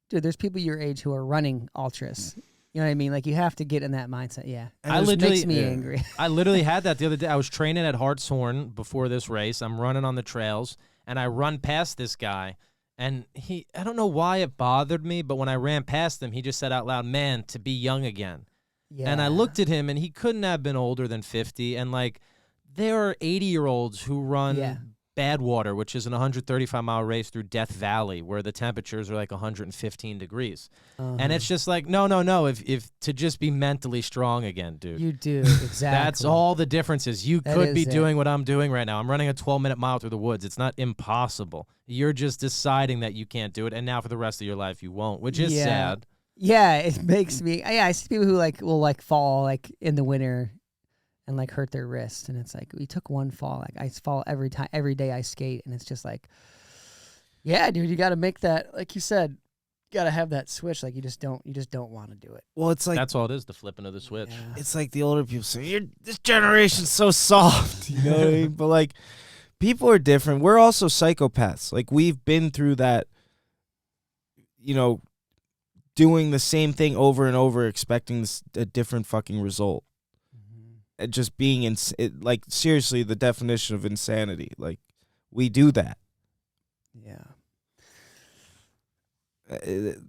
dude, there's people your age who are running ultras. You know what I mean? Like you have to get in that mindset. Yeah, And I it literally- makes me yeah. angry. I literally had that the other day. I was training at Hartshorn before this race. I'm running on the trails, and I run past this guy, and I don't know why it bothered me, but when I ran past him, he just said out loud, "Man, to be young again." Yeah, And I looked at him, and he couldn't have been older than 50. And like, there are 80-year-olds who run Badwater, which is an 135-mile race through Death Valley, where the temperatures are like 115 degrees. And it's just like, no. If to just be mentally strong again, dude. You do exactly. That's all the difference is. You That could is be it. doing what I'm doing right now. I'm running a 12-minute mile through the woods. It's not impossible. You're just deciding that you can't do it, and now for the rest of your life you won't, which is sad. Yeah, it makes me. Yeah, I see people who like will like fall like in the winter, and like hurt their wrist, and it's like we took one fall. Like I fall every day I skate, and it's just like, yeah, dude, you got to make that. Like you said, got to have that switch. Like you just don't want to do it. Well, it's like That's all it is, the flipping of the switch. Yeah. it's like the older people say, this generation's so soft. You know what I mean? But like people are different. We're also psychopaths. Like we've been through that, you know, doing the same thing over and over, expecting a different fucking result. Just being like seriously the definition of insanity. Like we do that. Yeah.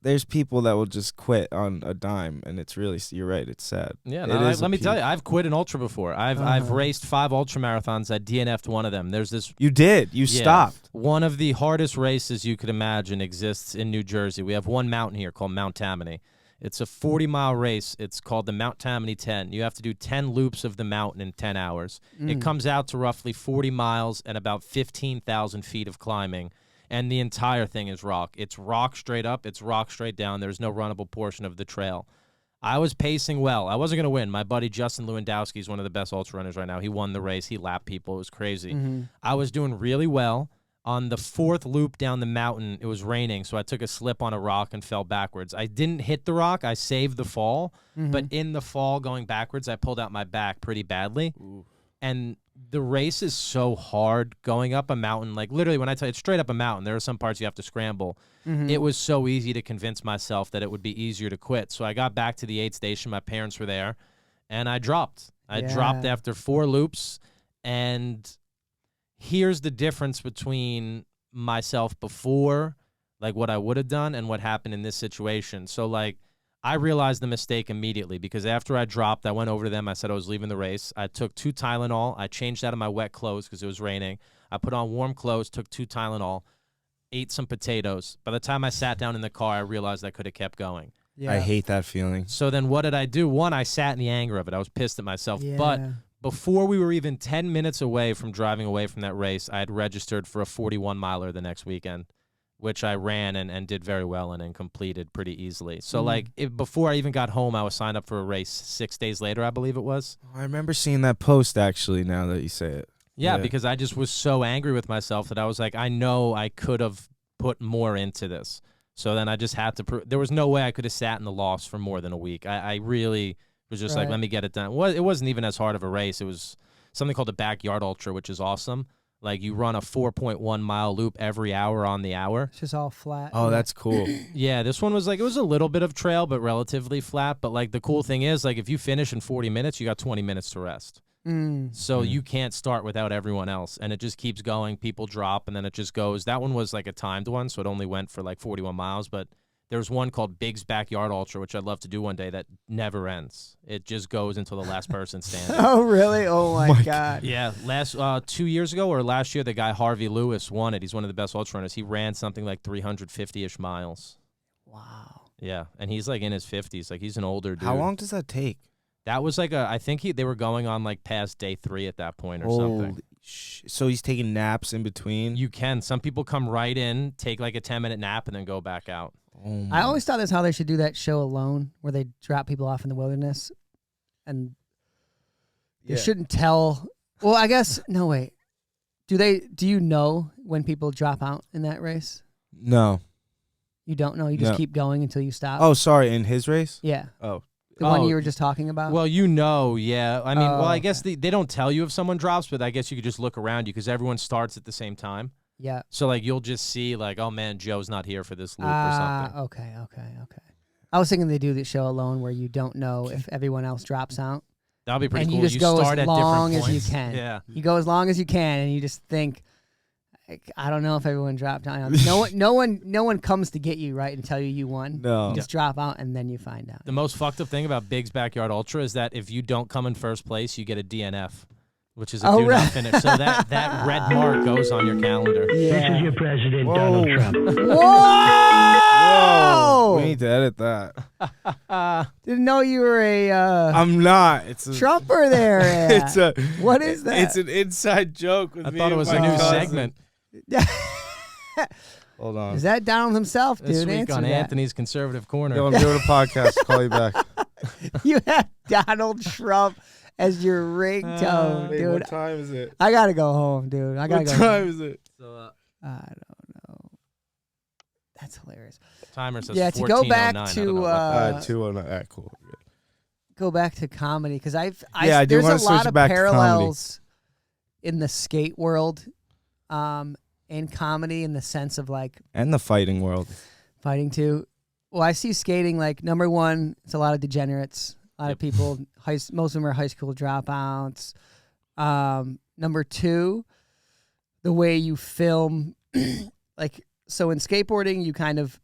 There's people that will just quit on a dime, and it's really, you're right, it's sad. Yeah, It no, is a let me tell peak. you, I've quit an ultra before. I've raced 5 ultra marathons. I DNF'd one of them. There's this You did. You Yeah. stopped. One of the hardest races you could imagine exists in New Jersey. We have one mountain here called Mount Tammany. It's a 40-mile race. It's called the Mount Tammany 10. You have to do 10 loops of the mountain in 10 hours. It comes out to roughly 40 miles and about 15,000 feet of climbing, and the entire thing is rock. It's rock straight up. It's rock straight down. There's no runnable portion of the trail. I was pacing well. I wasn't going to win. My buddy Justin Lewandowski is one of the best ultra runners right now. He won the race. He lapped people. It was crazy. I was doing really well. On the 4th loop down the mountain, it was raining, so I took a slip on a rock and fell backwards. I didn't hit the rock. I saved the fall, but in the fall going backwards, I pulled out my back pretty badly. And the race is so hard going up a mountain. Like, literally, when I tell you, it's straight up a mountain. There are some parts you have to scramble. It was so easy to convince myself that it would be easier to quit. So I got back to the aid station. My parents were there, and I dropped. I dropped Yeah. after 4 loops, and here's the difference between myself before, like what I would have done, and what happened in this situation. So, like, I realized the mistake immediately, because after I dropped, I went over to them. I said I was leaving the race. I took 2 Tylenol. I changed out of my wet clothes because it was raining. I put on warm clothes, took 2 Tylenol, ate some potatoes. By the time I sat down in the car, I realized I could have kept going. Yeah. I hate that feeling. So then what did I do? One, I sat in the anger of it. I was pissed at myself. But Yeah. before we were even 10 minutes away from driving away from that race, I had registered for a 41-miler the next weekend, which I ran and did very well in and completed pretty easily. So, like, before I even got home, I was signed up for a race 6 days later, I believe it was. I remember seeing that post, actually, now that you say it. Yeah, Yeah. because I just was so angry with myself that I was like, I know I could have put more into this. So then I just had to there was no way I could have sat in the loss for more than a week. I really was just like, Right. let me get it done. Well, it wasn't even as hard of a race. It was something called the Backyard Ultra, which is awesome. Like you run a 4.1 mile loop every hour on the hour. It's just all flat. Oh, that's cool. Yeah, this one was like, it was a little bit of trail, but relatively flat. But like the cool thing is, like if you finish in 40 minutes, you got 20 minutes to rest. So you can't start without everyone else. And it just keeps going. People drop and then it just goes. That one was like a timed one, so it only went for like 41 miles. But there's one called Big's Backyard Ultra, which I'd love to do one day, that never ends. It just goes until the last person standing. Oh, really? Oh, my God. Yeah, last 2 years ago or last year, the guy Harvey Lewis won it. He's one of the best ultra runners. He ran something like 350-ish miles. Wow. Yeah, and he's like in his 50s. Like he's an older dude. How long does that take? That was like I think they were going on like past day 3 at that point or something. So he's taking naps in between? You can. Some people come right in, take like a 10-minute nap, and then go back out. Oh I always thought that's how they should do that show Alone, where they drop people off in the wilderness. And they shouldn't tell. Well, I guess, no, wait. Do you know when people drop out in that race? No. You don't know? You just keep going until you stop? Oh, sorry. In his race? Yeah. Oh. The one you were just talking about? Well, yeah. I mean, I guess they don't tell you if someone drops, but I guess you could just look around you because everyone starts at the same time. Yeah. So, like, you'll just see, like, oh, man, Joe's not here for this loop or something. Okay. I was thinking they do the show Alone where you don't know if everyone else drops out. That'll be pretty and cool. you just go start as at long different as you points. can. Yeah. You go as long as you can, and you just think, I don't know if everyone dropped out. No one comes to get you, right, and tell you won. No. You just drop out, and then you find out. The most fucked up thing about Big's Backyard Ultra is that if you don't come in first place, you get a DNF, which is a do not finish. So that red mark goes on your calendar. Yeah. This is your president, Donald Trump. Whoa! We need to edit that. Didn't know you were a I'm not. It's a Trumper there. It's a What is that? It's an inside joke with I me thought it and was my a new cousin. segment. Hold on. Is that Donald himself, dude? This week Answer on that. Anthony's Conservative Corner. Yo, I'm doing a podcast. Call you back. You had Donald Trump as your ringtone, Wait, dude. what time is it? I gotta go home, dude. I gotta What go time home. is it? So, I don't know. That's hilarious. timer says Yeah, to go back 14:09. I don't to know what 209. All right, cool. go back to comedy because I do there's wanna a lot switch of back to comedy. parallels in the skate world, in comedy in the sense of like And the fighting world. fighting too. Well, I see skating like number one. It's a lot of degenerates. A lot of people. Most of them are high school dropouts. Number two, the way you film, like so in skateboarding, you kind of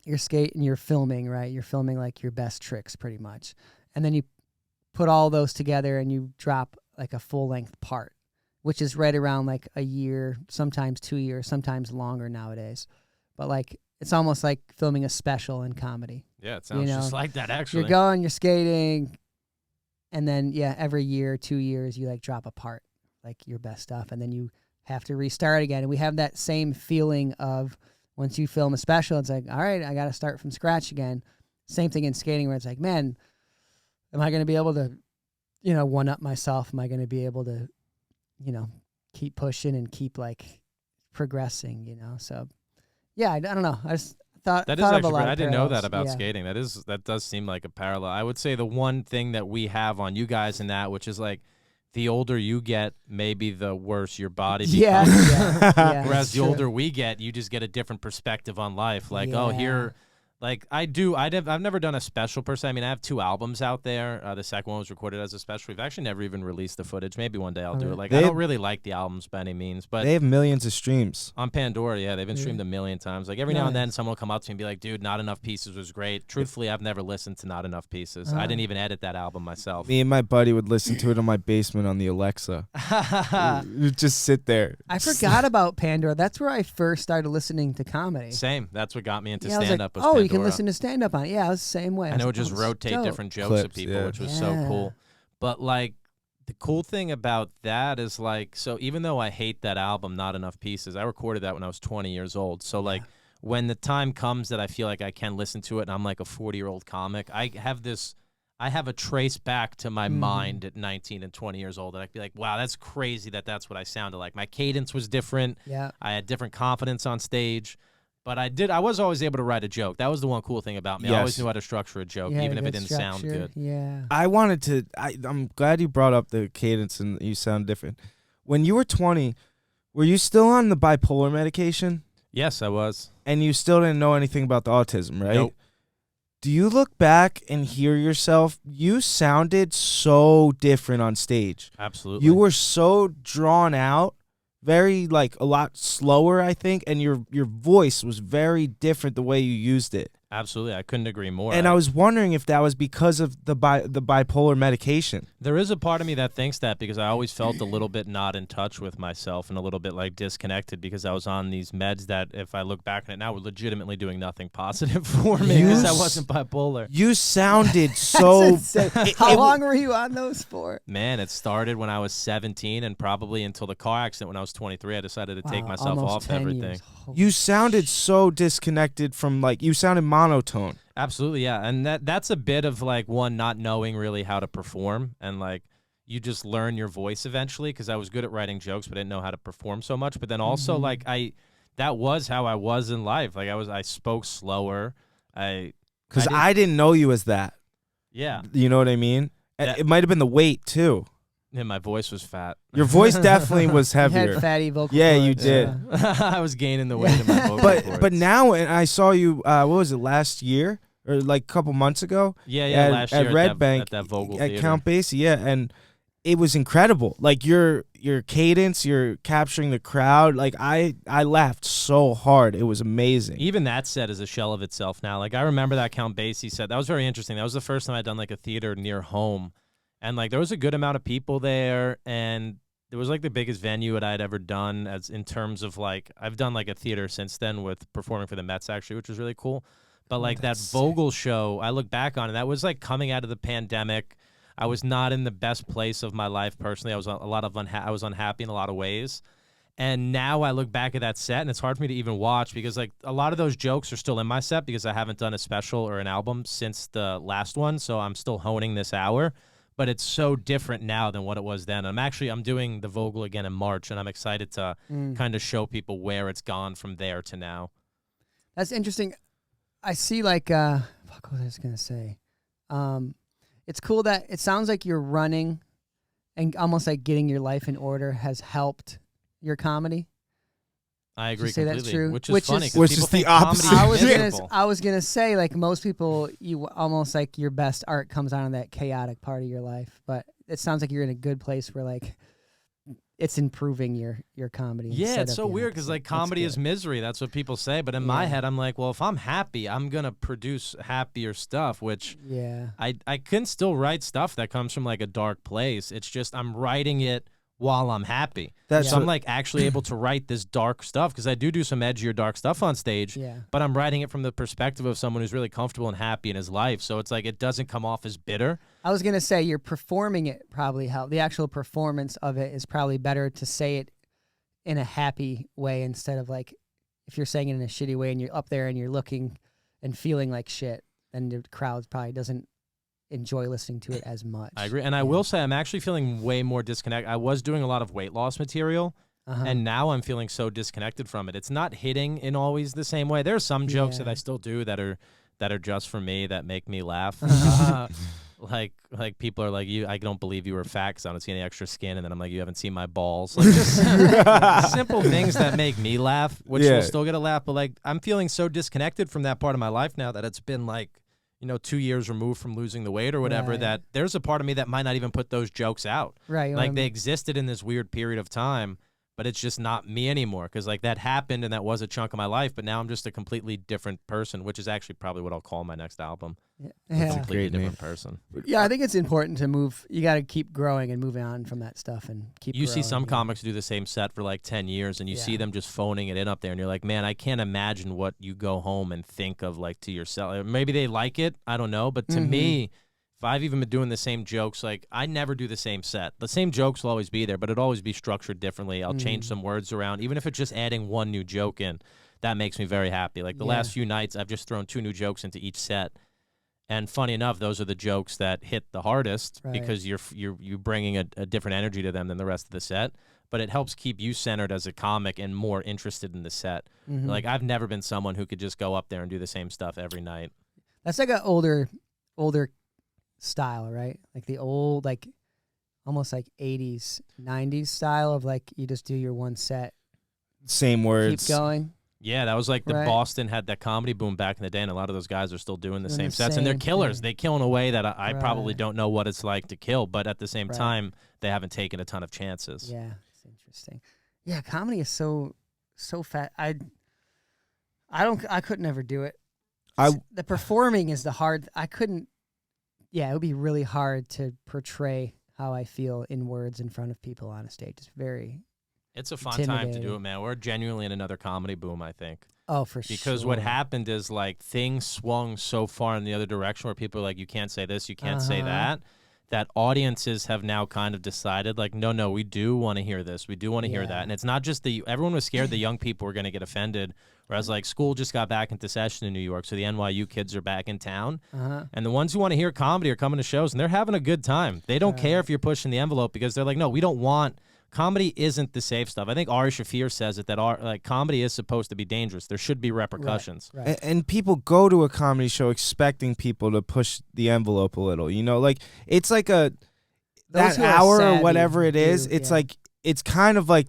you're skating, you're filming, right? You're filming like your best tricks, pretty much, and then you put all those together and you drop like a full length part, which is right around like a year, sometimes 2 years, sometimes longer nowadays. But like it's almost like filming a special in comedy. Yeah, it sounds just like that, actually. You're going, you're skating, and then every year, 2 years, you like drop a part, like your best stuff, and then you have to restart again. And we have that same feeling of once you film a special, it's like, all right, I got to start from scratch again. Same thing in skating where it's like, man, am I going to be able to, one up myself? Am I going to be able to, keep pushing and keep like progressing? So yeah, I don't know. I just thought That is thought of a actually lot great. of I didn't know that parallels. about Yeah. skating. That does seem like a parallel. I would say the one thing that we have on you guys in that, which is like the older you get, maybe the worse your body becomes. Yeah, Whereas it's the true. older we get, you just get a different perspective on life. Like, oh, Yeah. here, like I've never done a special per se. I mean, I have 2 albums out there. The second one was recorded as a special. We've actually never even released the footage. Maybe one day I'll do it. Like, I don't really like the albums by any means, but They have millions of streams. on Pandora, yeah, they've been streamed a million times. Like every now and Nice. then, someone will come up to me and be like, "Dude, Not Enough Pieces was great." Truthfully, I've never listened to Not Enough Pieces. I didn't even edit that album myself. Me and my buddy would listen to it in my basement on the Alexa. We'd just sit there. I forgot about Pandora. That's where I first started listening to comedy. Same. That's what got me into Yeah, I was stand like, up. oh, you can listen to stand up on it. Yeah, I was the same way. I know it was just like, oh, rotate dope. different jokes at Clips, people, yeah. which was so Yeah. cool. But like the cool thing about that is like, so even though I hate that album, Not Enough Pieces, I recorded that when I was 20 years old. So like when the time comes that I feel like I can listen to it and I'm like a 40-year-old comic, I have a trace back to my mind at 19 and 20 years old that I'd be like, wow, that's crazy that's what I sounded like. My cadence was different. Yeah. I had different confidence on stage. But I was always able to write a joke. That was the one cool thing about me. I always Yes. knew how to structure a joke, Yeah, even if it good didn't sound structure. good. Yeah. I wanted to. I'm glad you brought up the cadence and you sound different. When you were 20, Were you still on the bipolar medication? Yes, I was. And you still didn't know anything about the autism, right? Nope. Do you look back and hear yourself? You sounded so different on stage. Absolutely. You were so drawn out, very like a lot slower, I think, and your voice was very different the way you used it. Absolutely. I couldn't agree more. And I was wondering if that was because of the bipolar medication. There is a part of me that thinks that because I always felt a little bit not in touch with myself and a little bit like disconnected because I was on these meds that, if I look back on it now, were legitimately doing nothing positive for me because I wasn't bipolar. You sounded so... How long were you on those for? Man, it started when I was 17 and probably until the car accident when I was 23. I decided to take myself almost off 10 everything. years. You sounded so disconnected from, like, you sounded monotone. Absolutely, yeah. And that's a bit of like one not knowing really how to perform, and like you just learn your voice eventually because I was good at writing jokes but I didn't know how to perform so much. But then also like that was how I was in life. Like I spoke slower. Because I didn't know you as that. Yeah. You know what I mean? It might have been the weight too. And my voice was fat. Your voice definitely was You heavier. had fatty vocal Yeah, you cords. did. I was gaining the weight of my vocal cords. But now, and I saw you. What was it, last year or like a couple months ago? yeah, at last year Red at Bank that Vogel at Theater. Count Basie. Yeah, and it was incredible. Like your cadence, you're capturing the crowd. Like I laughed so hard. It was amazing. Even that set is a shell of itself now. Like I remember that Count Basie set. That was very interesting. That was the first time I'd done like a theater near home. And like there was a good amount of people there, and it was like the biggest venue that I'd ever done as in terms of like I've done like a theater since then with performing for the Mets actually, which was really cool. But like that Vogel show, I look back on it, that was like coming out of the pandemic. I was not in the best place of my life personally. I was I was unhappy in a lot of ways. And now I look back at that set, and it's hard for me to even watch because like a lot of those jokes are still in my set because I haven't done a special or an album since the last one, so I'm still honing this hour. But it's so different now than what it was then. I'm doing the Vogel again in March, and I'm excited to kind of show people where it's gone from there to now. That's interesting. I see like fuck, what was I just gonna say? It's cool that it sounds like you're running and almost like getting your life in order has helped your comedy. I agree say completely, that's true? which Which is funny is- because Which people is the think comedy opposite. is I was gonna say like most people, you almost like your best art comes out of that chaotic part of your life, but it sounds like you're in a good place where like it's improving your comedy. Yeah, instead it's of so the weird because opposite. like That's comedy is good. misery. That's what people say. But in my head, I'm like, well, if I'm happy, I'm gonna produce happier stuff. Which Yeah. I can still write stuff that comes from like a dark place. It's just I'm writing it while I'm happy. That's So I'm what- like actually able to write this dark stuff because I do some edgier dark stuff on stage. Yeah. But I'm writing it from the perspective of someone who's really comfortable and happy in his life. So it's like it doesn't come off as bitter. I was gonna say you're performing it probably help. The actual performance of it is probably better to say it in a happy way instead of like if you're saying it in a shitty way and you're up there and you're looking and feeling like shit, then the crowd probably doesn't enjoy listening to it as much. I agree. And I will say I'm actually feeling way more disconnected. I was doing a lot of weight loss material. Uh-huh. And now I'm feeling so disconnected from it. It's not hitting in always the same way. There are some jokes that I still do that are just for me that make me laugh. Like people are like, I don't believe you were fat because I don't see any extra skin, and then I'm like, you haven't seen my balls. Like just simple things that make me laugh, which will still get a laugh. But like I'm feeling so disconnected from that part of my life now that it's been like 2 years removed from losing the weight or whatever. Right. That there's a part of me that might not even put those jokes out. Right. you know Like what I they mean? existed in this weird period of time, but it's just not me anymore because like that happened and that was a chunk of my life, but now I'm just a completely different person, which is actually probably what I'll call my next album. A Yeah. completely Great name. different person. Yeah, I think it's important to move. You got to keep growing and moving on from that stuff and keep. You see growing, some yeah. comics do the same set for like 10 years and you see Yeah. them just phoning it in up there and you're like, man, I can't imagine what you go home and think of like to yourself. Maybe they like it, I don't know, but to me, if I've even been doing the same jokes, like I never do the same set. The same jokes will always be there, but it'll always be structured differently. I'll change some words around, even if it's just adding one new joke in. That makes me very happy. Like the last few nights, I've just thrown 2 new jokes into each set. And funny enough, those are the jokes that hit the hardest Right. because you're bringing a different energy to them than the rest of the set. But it helps keep you centered as a comic and more interested in the set. Like I've never been someone who could just go up there and do the same stuff every night. That's like an older style, right? Like the old, like almost like 80s, 90s style of like you just do your one set same words. Keep going. Yeah, that was like the Right. Boston had that comedy boom back in the day, and a lot of those guys are still doing the Doing same the sets, and they're same killers. thing. They kill in a way that I probably Right. don't know what it's like to kill, but at the same Right. time, they haven't taken a ton of chances. Yeah, it's interesting. Yeah, comedy is so fat. I could never do it. The performing is the hard. I couldn't. Yeah, it would be really hard to portray how I feel in words in front of people on a stage. It's very. It's a fun time to do Intimidating. it, man. We're genuinely in another comedy boom, I think. Oh, for sure. Because what happened is like things swung so far in the other direction where people are like, you can't say this, you can't say that. That audiences have now kind of decided like, no, we do want to hear this. We do want to hear that. And it's not just everyone was scared the young people were going to get offended. Whereas like school just got back into session in New York. So the NYU kids are back in town. And the ones who want to hear comedy are coming to shows and they're having a good time. They don't care if you're pushing the envelope because they're like, no, we don't want. Comedy isn't the safe stuff. I think Ari Shaffir says it that comedy is supposed to be dangerous. There should be repercussions. Right. And people go to a comedy show expecting people to push the envelope a little. You know, like it's like that who are hour or savvy whatever it is. do, It's yeah. like it's kind of like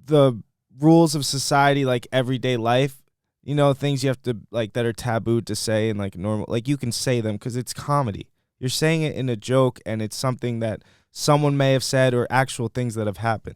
the rules of society, like everyday life. You know, things you have to like that are taboo to say and like normal. Like you can say them because it's comedy. You're saying it in a joke, and it's something that someone may have said or actual things that have happened.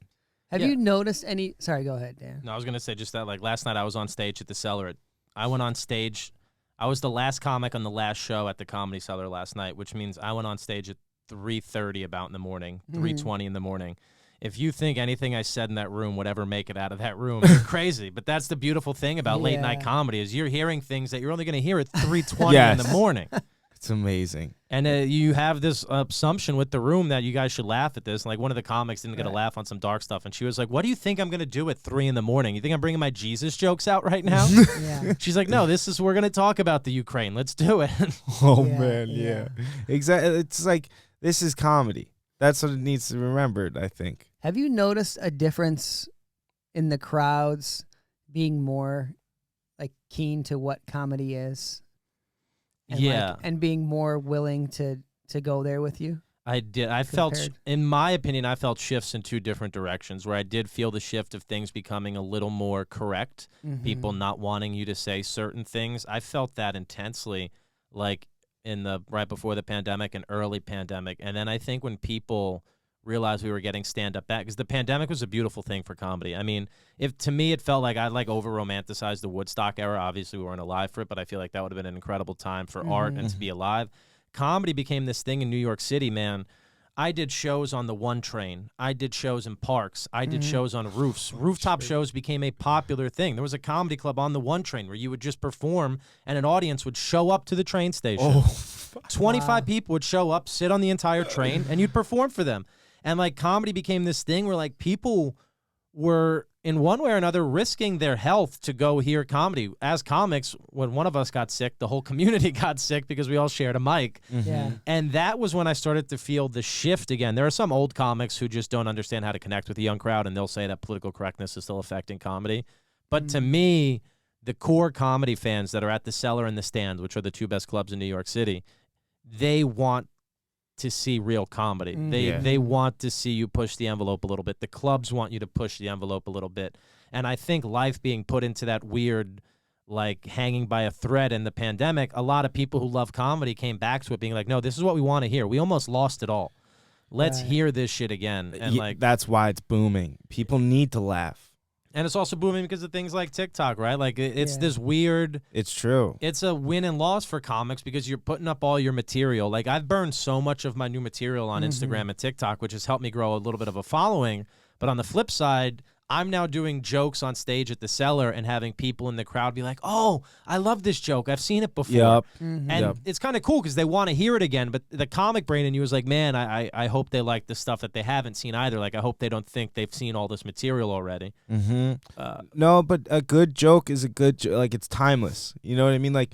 Have Yeah. you noticed any? Sorry, go ahead, Dan. No, I was going to say just that, like, last night I was on stage at the Cellar. I went on stage. I was the last comic on the last show at the Comedy Cellar last night, which means I went on stage at 3:30 about in the morning, 3:20 in the morning. If you think anything I said in that room would ever make it out of that room, you're crazy. But that's the beautiful thing about late night comedy is you're hearing things that you're only going to hear at 3:20 in the morning. It's amazing. And you have this assumption with the room that you guys should laugh at this. Like one of the comics didn't get a laugh on some dark stuff, and she was like, "What do you think I'm gonna do at 3 in the morning? You think I'm bringing my Jesus jokes out right now?" Yeah. She's like, "No, we're gonna talk about the Ukraine. Let's do it." Oh Yeah, man, yeah. Exactly. It's like this is comedy. That's what it needs to be remembered, I think. Have you noticed a difference in the crowds being more like keen to what comedy is? And Yeah. and being more willing to go there with you? I did. I felt, Compared. in my opinion, I felt shifts in two different directions. Where I did feel the shift of things becoming a little more correct, people not wanting you to say certain things. I felt that intensely, like in the right before the pandemic and early pandemic. And then I think when people realized we were getting stand-up back, because the pandemic was a beautiful thing for comedy. I mean, to me it felt like I over-romanticized the Woodstock era. Obviously we weren't alive for it, but I feel like that would have been an incredible time for art and to be alive. Comedy became this thing in New York City, man. I did shows on the 1 train. I did shows in parks. I did shows on roofs. Rooftop shows became a popular thing. There was a comedy club on the 1 train where you would just perform and an audience would show up to the train station. 25 people would show up, sit on the entire train, and you'd perform for them. And like comedy became this thing where like people were in one way or another risking their health to go hear comedy. As comics, when one of us got sick, the whole community got sick because we all shared a mic. Yeah. And that was when I started to feel the shift again. There are some old comics who just don't understand how to connect with the young crowd, and they'll say that political correctness is still affecting comedy. But to me, the core comedy fans that are at the Cellar and the Stand, which are the 2 best clubs in New York City, they want to see real comedy. They want to see you push the envelope a little bit. The clubs want you to push the envelope a little bit. And I think life being put into that weird, like hanging by a thread in the pandemic, a lot of people who love comedy came back to it being like, no, this is what we want to hear. We almost lost it all. Let's hear this shit again. And like that's why it's booming. People need to laugh. and it's also booming because of things like TikTok, right? Like it's this weird. It's true. It's a win and loss for comics because you're putting up all your material. Like I've burned so much of my new material on Instagram and TikTok, which has helped me grow a little bit of a following. But on the flip side, I'm now doing jokes on stage at the Cellar and having people in the crowd be like, "Oh, I love this joke. I've seen it before." Yep. And it's kind of cool because they want to hear it again. But the comic brain in you is like, man, I hope they like the stuff that they haven't seen either. Like, I hope they don't think they've seen all this material already. No, but a good joke is a good like it's timeless. You know what I mean? Like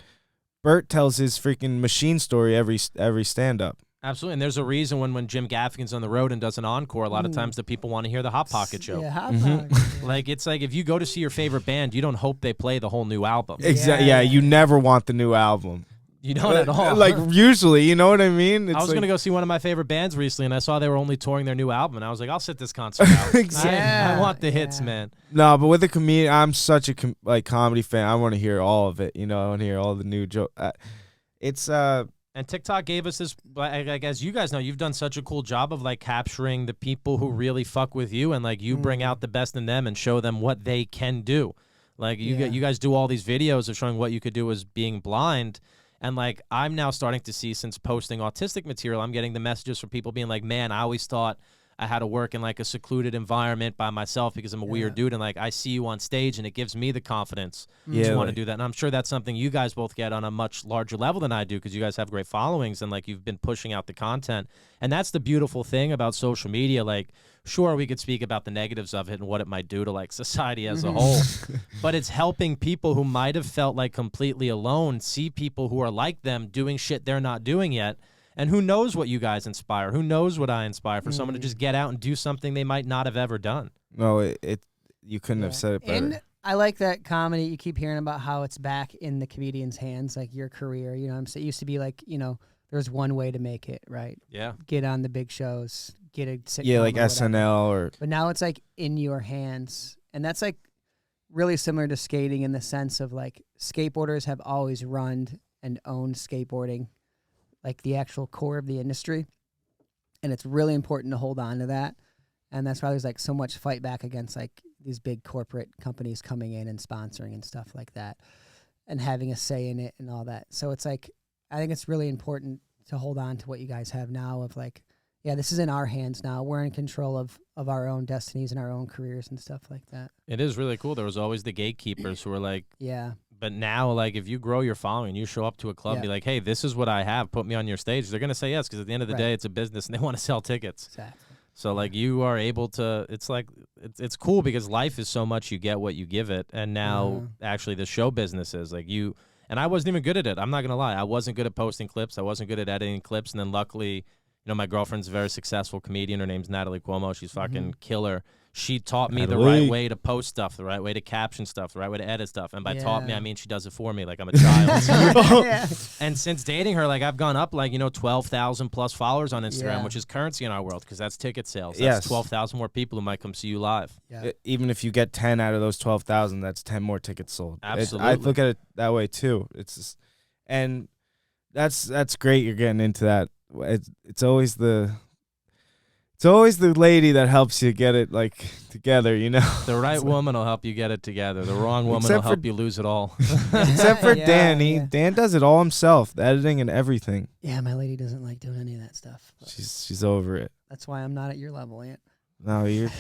Bert tells his freaking machine story every stand up. Absolutely. And there's a reason when Jim Gaffigan's on the road and does an encore, a lot of times the people want to hear the Hot Pocket joke. Yeah, Hot Pocket. Like, it's like if you go to see your favorite band, you don't hope they play the whole new album. Exactly. Yeah, you never want the new album. You don't at all. Like usually, you know what I mean? It's I was like, gonna go see one of my favorite bands recently, and I saw they were only touring their new album, and I was like, I'll sit this concert out. Exactly. I want the hits, man. No, but with a comedian, I'm such a comedy fan. I want to hear all of it. You know, I want to hear all the new jokes. It's And TikTok gave us this, like, as you guys know, you've done such a cool job of like capturing the people who really fuck with you, and like you bring out the best in them and show them what they can do. Like you guys do all these videos of showing what you could do as being blind. And like I'm now starting to see, since posting autistic material, I'm getting the messages from people being like, man, I always thought I had to work in like a secluded environment by myself because I'm a weird dude, and like I see you on stage and it gives me the confidence to want to do that. And I'm sure that's something you guys both get on a much larger level than I do, because you guys have great followings and like you've been pushing out the content. And that's the beautiful thing about social media. Like, sure, we could speak about the negatives of it and what it might do to like society as a whole, but it's helping people who might have felt like completely alone see people who are like them doing shit they're not doing yet. And who knows what you guys inspire? Who knows what I inspire for someone to just get out and do something they might not have ever done? no, you couldn't have said it better. And I like that comedy. You keep hearing about how it's back in the comedian's hands, like your career. You know what I'm saying? It used to be like, you know, there's one way to make it, right? Yeah. Get on the big shows, get a sitcom Like or whatever. SNL or But now it's like in your hands. And that's like really similar to skating in the sense of like skateboarders have always run and owned skateboarding, like the actual core of the industry. And it's really important to hold on to that. And that's why there's like so much fight back against like these big corporate companies coming in and sponsoring and stuff like that and having a say in it and all that. So it's like, I think it's really important to hold on to what you guys have now of like, yeah, this is in our hands now. We're in control of our own destinies and our own careers and stuff like that. It is really cool. There was always the gatekeepers who were like, Yeah. but now, like, if you grow your following and you show up to a club and be like, hey, this is what I have, put me on your stage, they're going to say yes, because at the end of the day, it's a business and they want to sell tickets. Exactly. So, like, you are able to, it's like, it's cool because life is so much you get what you give it. And now, actually, the show business is, like, you, and I wasn't even good at it. I'm not going to lie. I wasn't good at posting clips. I wasn't good at editing clips. And then, luckily, you know, my girlfriend's a very successful comedian. Her name's Natalie Cuomo. She's fucking killer. She taught me the right way to post stuff, the right way to caption stuff, the right way to edit stuff. And by taught me, I mean she does it for me like I'm a child. And since dating her, like I've gone up like, you know, 12,000 plus followers on Instagram, which is currency in our world because that's ticket sales. That's 12,000 more people who might come see you live. Yeah. even if you get 10 out of those 12,000, that's 10 more tickets sold. Absolutely. I look at it that way too. It's just, and that's great. You're getting into that. It's always the lady that helps you get it like together, you know. The right woman will help you get it together. The wrong woman Except will help you lose it all. Except for Dan. Dan does it all himself, the editing and everything. Yeah, my lady doesn't like doing any of that stuff. She's over it. That's why I'm not at your level yet. No, you're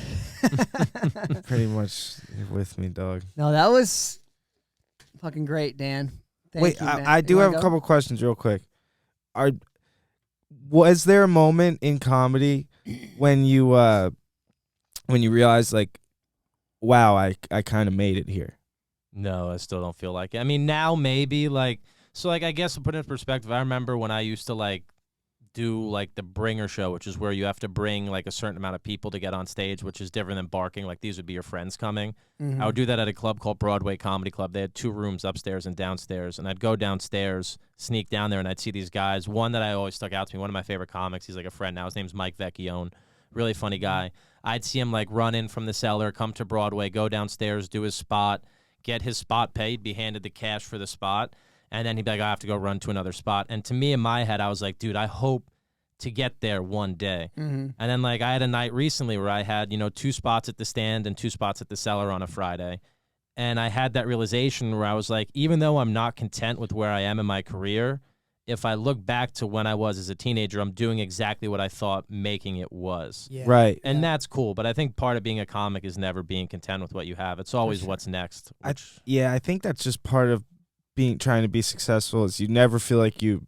pretty much with me, dog. No, that was fucking great, Dan. Wait, you, man. I You do wanna have go? a couple questions real quick. Was there a moment in comedy when you realized like, wow, I kind of made it here? No, I still don't feel like it. I mean, now maybe like, so like, I guess to put it in perspective, I remember when I used to like do like the bringer show, which is where you have to bring like a certain amount of people to get on stage, which is different than barking. Like these would be your friends coming. Mm-hmm. I would do that at a club called Broadway Comedy Club. They had 2 rooms upstairs and downstairs, and I'd go downstairs, sneak down there, and I'd see these guys. One that I always stuck out to me, one of my favorite comics. He's like a friend now. His name's Mike Vecchione. Really funny guy. I'd see him like run in from the cellar, come to Broadway, go downstairs, do his spot, get his spot paid, be handed the cash for the spot, and then he'd be like, I have to go run to another spot. And to me, in my head, I was like, dude, I hope to get there one day. Mm-hmm. And then like I had a night recently where I had, you know, 2 spots at the stand and 2 spots at the cellar on a Friday. And I had that realization where I was like, even though I'm not content with where I am in my career, if I look back to when I was as a teenager, I'm doing exactly what I thought making it was. Yeah. Right. And that's cool. But I think part of being a comic is never being content with what you have. It's always sure. what's next. I Which, think that's just part of trying to be successful. Is you never feel like you've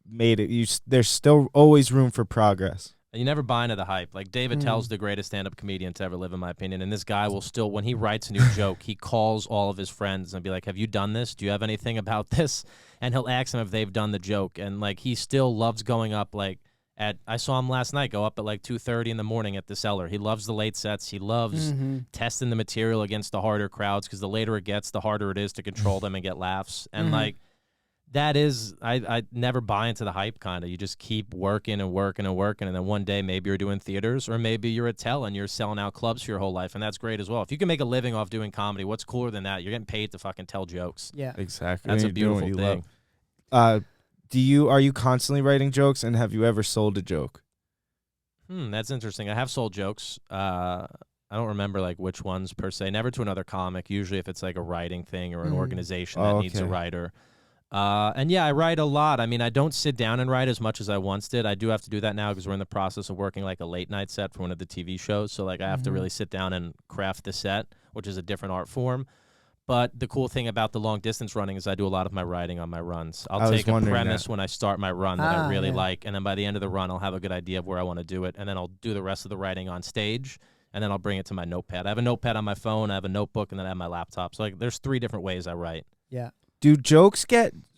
made it. There's still always room for progress. and you never buy into the hype. Like Dave Attell's the greatest stand-up comedian to ever live, in my opinion. And this guy will still, when he writes a new joke, he calls all of his friends and be like, have you done this? Do you have anything about this? And he'll ask them if they've done the joke. And like, he still loves going up like I saw him last night go up at like 2:30 in the morning at the cellar. He loves the late sets. He loves testing the material against the harder crowds, because the later it gets, the harder it is to control them and get laughs. And like, that is, I never buy into the hype kind of. You just keep working and working and working, and then one day maybe you're doing theaters, or maybe you're a tell and you're selling out clubs for your whole life, and that's great as well. If you can make a living off doing comedy, what's cooler than that? You're getting paid to fucking tell jokes. Yeah. Exactly. That's a And you're doing beautiful what you thing. love. Are you constantly writing jokes, and have you ever sold a joke? That's interesting. I have sold jokes. I don't remember like which ones per se. Never to another comic. Usually if it's like a writing thing or an organization that needs a writer. And yeah, I write a lot. I mean, I don't sit down and write as much as I once did. I do have to do that now because we're in the process of working like a late night set for one of the TV shows. So like I have to really sit down and craft the set, which is a different art form. But the cool thing about the long distance running is I do a lot of my writing on my runs. I'll take a premise when I start my run that I really like, and then by the end of the run, I'll have a good idea of where I want to do it, and then I'll do the rest of the writing on stage, and then I'll bring it to my notepad. I have a notepad on my phone, I have a notebook, and then I have my laptop. So like, there's 3 different ways I write. Yeah. Do jokes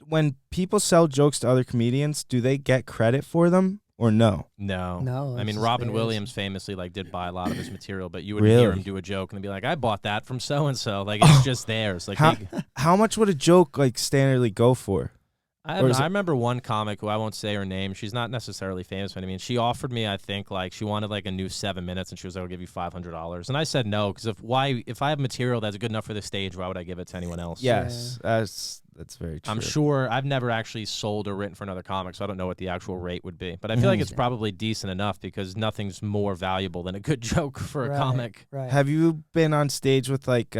when people sell jokes to other comedians, do they get credit for them or no? No. I it's mean, just Robin theirs. Williams famously like did buy a lot of his material, but you would Really? hear him do a joke and be like, I bought that from so-and-so. Like, it's just theirs. Like, How much would a joke like standardly go for? I remember one comic who I won't say her name. She's not necessarily famous by any means. She offered me, I think, like she wanted like a new 7 minutes, and she was like, "I'll give you $500." And I said no, because if I have material that's good enough for the stage, why would I give it to anyone else? Yes, that's very true. I'm sure I've never actually sold or written for another comic, so I don't know what the actual rate would be. But I feel like it's probably decent enough because nothing's more valuable than a good joke for a comic. Right. Have you been on stage with like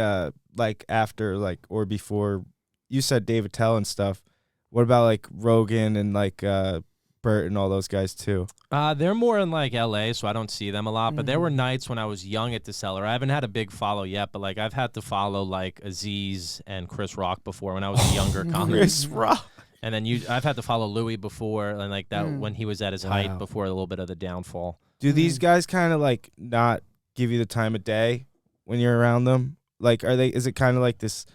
after like or before? You said Dave Attell and stuff. What about like Rogan and like Bert and all those guys too? They're more in like LA, so I don't see them a lot. But there were nights when I was young at the Cellar. I haven't had a big follow yet, but like I've had to follow like Aziz and Chris Rock before when I was a younger comic. Chris Rock. And then I've had to follow Louis before, and like that when he was at his height before a little bit of the downfall. Do these guys kind of like not give you the time of day when you're around them? Like, is it kind of like this?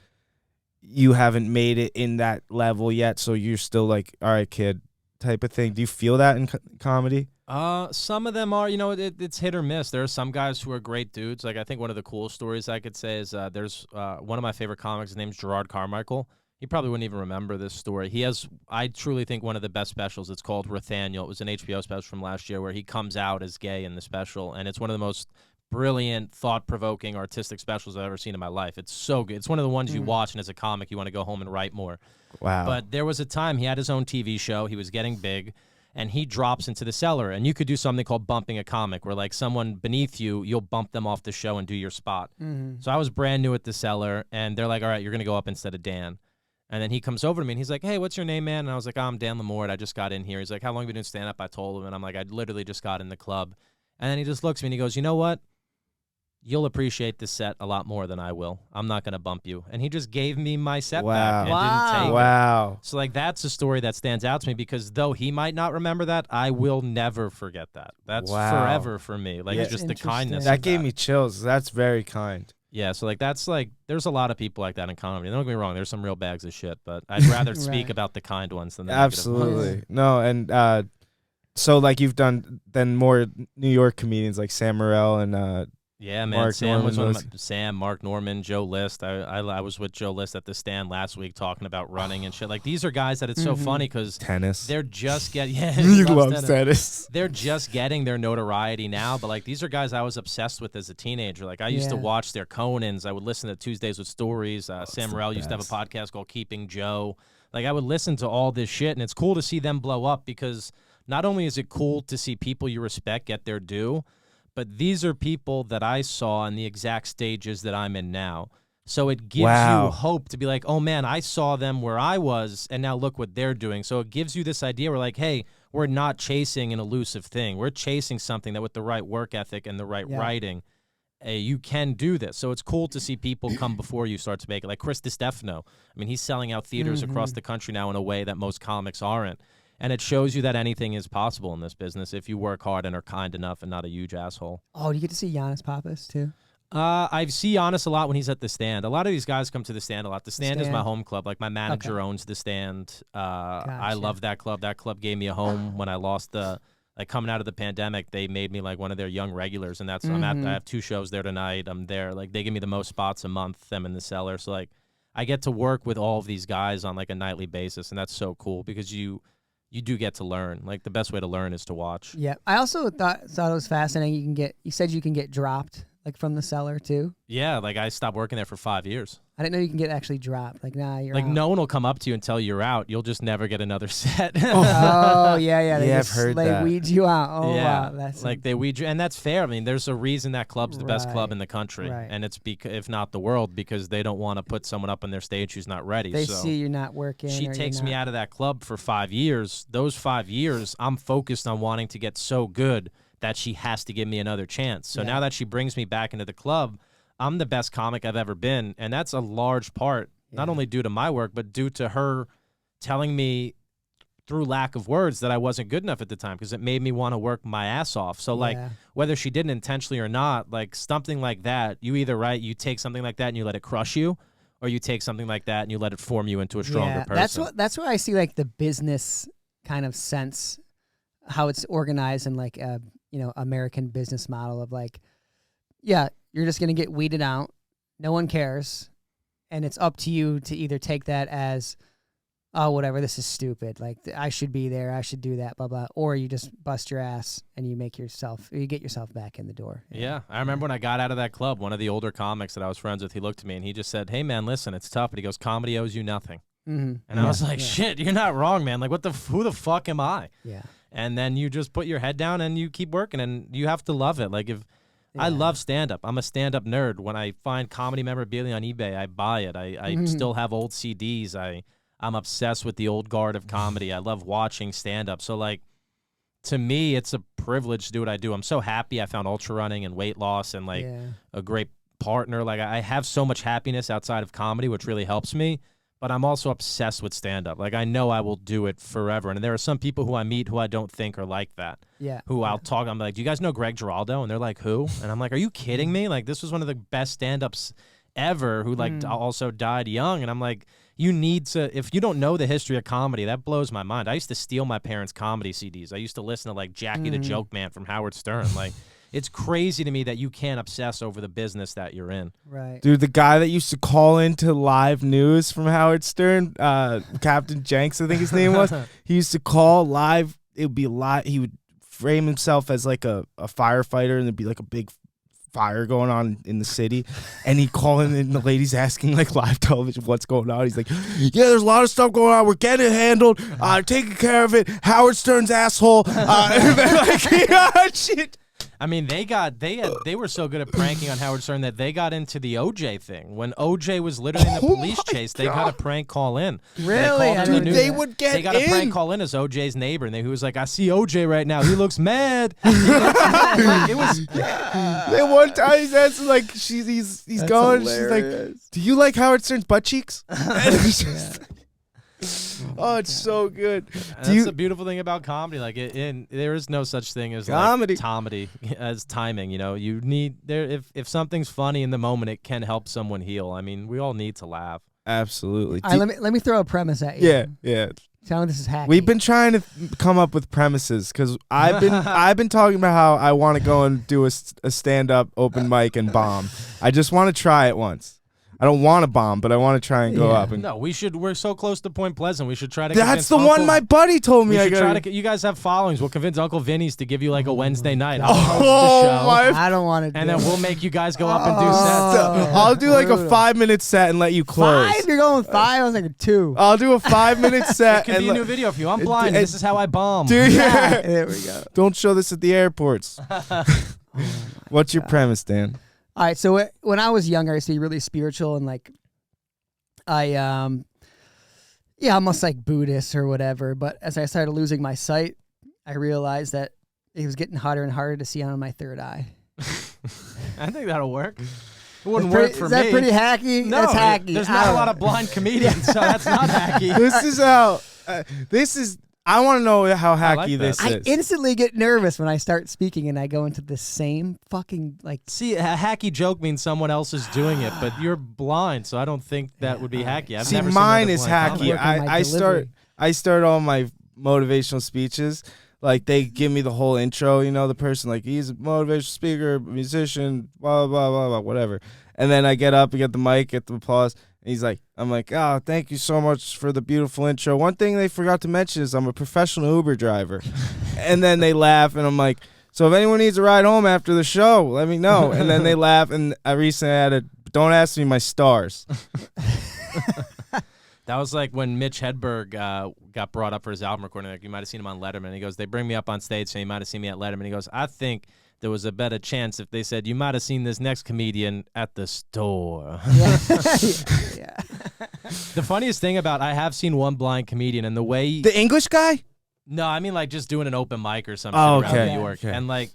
You haven't made it in that level yet, so you're still like, all right, kid, type of thing. Do you feel that in comedy? Some of them are, it's hit or miss. There are some guys who are great dudes. Like I think one of the cool stories I could say is there's one of my favorite comics. His name's Gerard Carmichael. He probably wouldn't even remember this story. He has, I truly think, one of the best specials. It's called Rathaniel. It was an HBO special from last year where he comes out as gay in the special, and it's one of the most brilliant, thought-provoking, artistic specials I've ever seen in my life. It's so good. It's one of the ones you watch, and as a comic, you want to go home and write more. Wow. But there was a time he had his own TV show. He was getting big, and he drops into the Cellar. And you could do something called bumping a comic, where like someone beneath you, you'll bump them off the show and do your spot. So I was brand new at the Cellar, and they're like, all right, you're going to go up instead of Dan. And then he comes over to me, and he's like, hey, what's your name, man? And I was like, I'm Dan LaMorte. I just got in here. He's like, how long have you been doing stand-up? I told him, and I'm like, I literally just got in the club. And then he just looks at me, and he goes, you know what? You'll appreciate this set a lot more than I will. I'm not going to bump you. And he just gave me my set back and didn't take it. Wow. So, like, that's a story that stands out to me because though he might not remember that, I will never forget that. That's forever for me. Like, it's just the kindness. That gave me chills. That's very kind. Yeah, so, like, that's, like, there's a lot of people like that in comedy. Don't get me wrong. There's some real bags of shit, but I'd rather speak about the kind ones than the negative ones. Absolutely. No, and so, like, you've done then more New York comedians like Sam Morril and yeah, man. Mark Sam Norman was one of Sam, Mark Norman, Joe List. I was with Joe List at the Stand last week talking about running and shit. Like, these are guys that it's so funny because tennis. They're just getting he loves tennis. They're just getting their notoriety now, but like these are guys I was obsessed with as a teenager. Like I used to watch their Conans. I would listen to Tuesdays with Stories. Sam Morril used to have a podcast called Keeping Joe. Like I would listen to all this shit, and it's cool to see them blow up because not only is it cool to see people you respect get their due, but these are people that I saw in the exact stages that I'm in now. So it gives you hope to be like, oh, man, I saw them where I was, and now look what they're doing. So it gives you this idea where, like, hey, we're not chasing an elusive thing. We're chasing something that with the right work ethic and the right writing, you can do this. So it's cool to see people come before you start to make it. Like Chris DiStefano. I mean, he's selling out theaters across the country now in a way that most comics aren't. And it shows you that anything is possible in this business if you work hard and are kind enough and not a huge asshole. Oh, do you get to see Giannis Papas too? I see Giannis a lot when he's at the Stand. A lot of these guys come to the Stand a lot. The Stand is my home club. Like my manager owns the Stand. I love that club. That club gave me a home when I lost like coming out of the pandemic. They made me like one of their young regulars, and that's I have 2 shows there tonight. I'm there. Like they give me the most spots a month. Them in the Cellar. So like I get to work with all of these guys on like a nightly basis, and that's so cool because you do get to learn. Like the best way to learn is to watch. Yeah. I also thought it was fascinating. You said you can get dropped like from the cellar too. Yeah, like I stopped working there for 5 years. I didn't know you can get actually dropped. Like, nah, you're Like out. no one will come up to you and tell you you're out. You'll just never get another set. Oh yeah. They Yeah, I've just, heard they that. weed you out. Oh yeah, wow, that's like they weed you, and that's fair. I mean, there's a reason that club's the best club Right, in the country, right. and it's if not the world, because they don't want to put someone up on their stage who's not ready. they so see you're not working. she or takes you're me not- out of that club for 5 years. Those 5 years, I'm focused on wanting to get so good that she has to give me another chance. So Yeah. now that she brings me back into the club, I'm the best comic I've ever been, and that's a large part, not only due to my work, but due to her telling me through lack of words that I wasn't good enough at the time, because it made me want to work my ass off. So like Yeah. whether she did it intentionally or not, like something like that, you take something like that and you let it crush you, or you take something like that and you let it form you into a stronger person. That's where I see like the business kind of sense, how it's organized in like a American business model of like, yeah, you're just gonna get weeded out, no one cares, and it's up to you to either take that as, oh whatever, this is stupid, like I should be there, I should do that, blah blah, or you just bust your ass and you get yourself back in the door. Yeah, I remember when I got out of that club, one of the older comics that I was friends with, he looked at me and he just said, "Hey man, listen, it's tough," but he goes, "Comedy owes you nothing." Mm-hmm. And I was like, shit, you're not wrong, man. Like, who the fuck am I? Yeah. And then you just put your head down and you keep working, and you have to love it. Like, I love stand-up. I'm a stand-up nerd. When I find comedy memorabilia on eBay, I buy it. I still have old CDs. I'm obsessed with the old guard of comedy. I love watching stand-up. So, like, to me, it's a privilege to do what I do. I'm so happy I found ultra running and weight loss and, like, a great partner. Like, I have so much happiness outside of comedy, which really helps me. But I'm also obsessed with stand-up. Like, I know I will do it forever. And there are some people who I meet who I don't think are like that. Yeah. Who I'll talk, I'm like, "Do you guys know Greg Giraldo?" And they're like, "Who?" And I'm like, "Are you kidding me? Like, this was one of the best stand-ups ever, who, like, also died young." And I'm like, you need to, if you don't know the history of comedy, that blows my mind. I used to steal my parents' comedy CDs. I used to listen to, like, Jackie the Joke Man from Howard Stern. Like, it's crazy to me that you can't obsess over the business that you're in. Right. Dude, the guy that used to call into live news from Howard Stern, Captain Jenks, I think his name was, he used to call live. It would be live. He would frame himself as like a firefighter, and there'd be like a big fire going on in the city, and he'd call in, and the lady's asking like live television what's going on. He's like, "Yeah, there's a lot of stuff going on. We're getting it handled. Taking care of it. Howard Stern's asshole." And then, like, yeah, shit. I mean, they were so good at pranking on Howard Stern that they got into the OJ thing. When OJ was literally in the police chase, they got a prank call in. Really? They, called in the Dude, they would get They got a in. prank call in as OJ's neighbor, and he was like, "I see OJ right now. He looks mad." It was Then one time he's asking, like, he's going. She's like, "Do you like Howard Stern's butt cheeks?" And it's just, oh, it's so good. That's the beautiful thing about comedy. Like, there is no such thing as Comedy. like comedy as timing. You know, you need if something's funny in the moment, it can help someone heal. I mean, we all need to laugh. Absolutely. All right, let me throw a premise at you. Yeah. Tell me this is hacky. We've been trying to come up with premises because I've been talking about how I want to go and do a stand up open mic and bomb. I just want to try it once. I don't want to bomb, but I want to try and go up. And No, we're so close to Point Pleasant. We should try to. that's convince the one Uncle- my buddy told me. We I should try gotta, to. You guys have followings. We'll convince Uncle Vinny's to give you like a Wednesday night. I'll Oh, host the show, my- I don't want to. and then we'll make you guys go up and do sets. I'll do like a brutal. 5-minute set and let you close. 5? You're going with 5? I was like a 2. I'll do a 5-minute set. It could be a and new video for you. I'm blind. and- This is how I bomb. Dude, There we go. don't show this at the airports. What's your premise, Dan? All right, so when I was younger, I used to be really spiritual and like, almost like Buddhist or whatever. But as I started losing my sight, I realized that it was getting harder and harder to see on my third eye. I think that'll work. It wouldn't Pretty- work for is me. that pretty hacky? No, That's hacky. There's I not a don't lot know. of blind comedians, so that's not hacky. This is how. I want to know how hacky like that. this I is. instantly get nervous when I start speaking and I go into the same fucking like. See, a hacky joke means someone else is doing it, but you're blind, so I don't think that would be hacky. I've See, never seen mine another is blind hacky. comic. work on my I start all my motivational speeches. Like, they give me the whole intro, the person, like, he's a motivational speaker, musician, blah, blah, blah, blah, whatever. And then I get up, I get the mic, get the applause, And I'm like, oh, thank you so much for the beautiful intro. One thing they forgot to mention is I'm a professional Uber driver. And then they laugh, and I'm like, so if anyone needs a ride home after the show, let me know. And then they laugh, and I recently added, don't ask me my stars. That was like when Mitch Hedberg got brought up for his album recording. Like, you might have seen him on Letterman. He goes, they bring me up on stage, so you might have seen me at Letterman. He goes, I think there was a better chance if they said, you might have seen this next comedian at the store. Yeah. The funniest thing about, I have seen one blind comedian, and the way... The English guy? No, I mean like just doing an open mic or something okay. around New York. Okay. And like,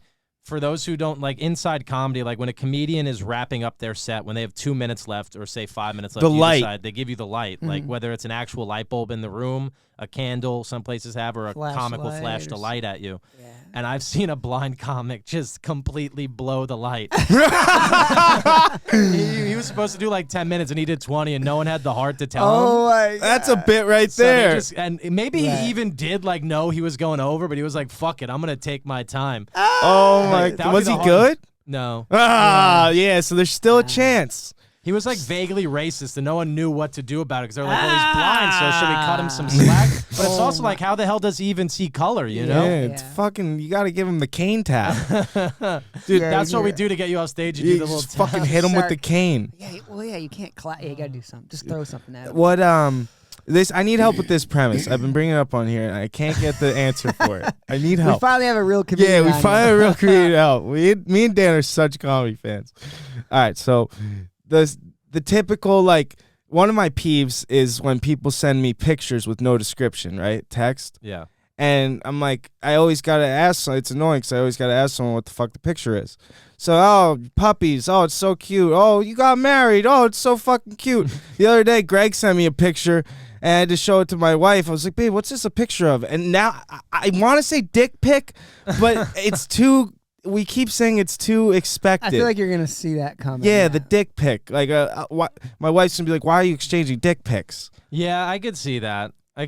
for those who don't, like, inside comedy, like when a comedian is wrapping up their set, when they have 2 minutes left or say 5 minutes left, The light. decide, they give you the light. Like whether it's an actual light bulb in the room, a candle some places have, or a comic will flash the light at you. Yeah. And I've seen a blind comic just completely blow the light. he was supposed to do like 10 minutes and he did 20, and no one had the heart to tell him. Oh my God. That's a bit right So they there. and maybe he even did like know he was going over, but he was like, fuck it, I'm going to take my time. Oh, my. Like, that would Was be he the good? No. Ah, yeah, so there's still a chance. He was like vaguely racist, and no one knew what to do about it because they were like, well, he's blind, so should we cut him some slack? But it's also like, how the hell does he even see color, you know? Yeah, it's fucking, you got to give him the cane tap. Dude, Yeah, that's what we yeah. do to get you off stage. You do You the little just fucking hit him with the Sorry. cane. Yeah, well, yeah, you can't clap. Yeah, you gotta do something. Just throw something at him. What, this, I need help with this premise. I've been bringing it up on here, and I can't get the answer for it. I need We help. finally have a real comedian. Yeah, we on finally here. have real creative help. Me and Dan are such comedy fans. All right, so the typical, like, one of my peeves is when people send me pictures with no description, right? Text. Yeah. And I'm like, I always got to ask, it's annoying because I always got to ask someone what the fuck the picture is. So, oh, puppies, oh, it's so cute. Oh, you got married. Oh, it's so fucking cute. The other day, Greg sent me a picture, and I had to show it to my wife. I was like, babe, what's this a picture of? And now I want to say dick pic, but it's too, we keep saying it's too expected. I feel like you're gonna see that coming. Yeah, the dick pic. Like, my wife's gonna be like, "Why are you exchanging dick pics?" Yeah, I could see that. So, I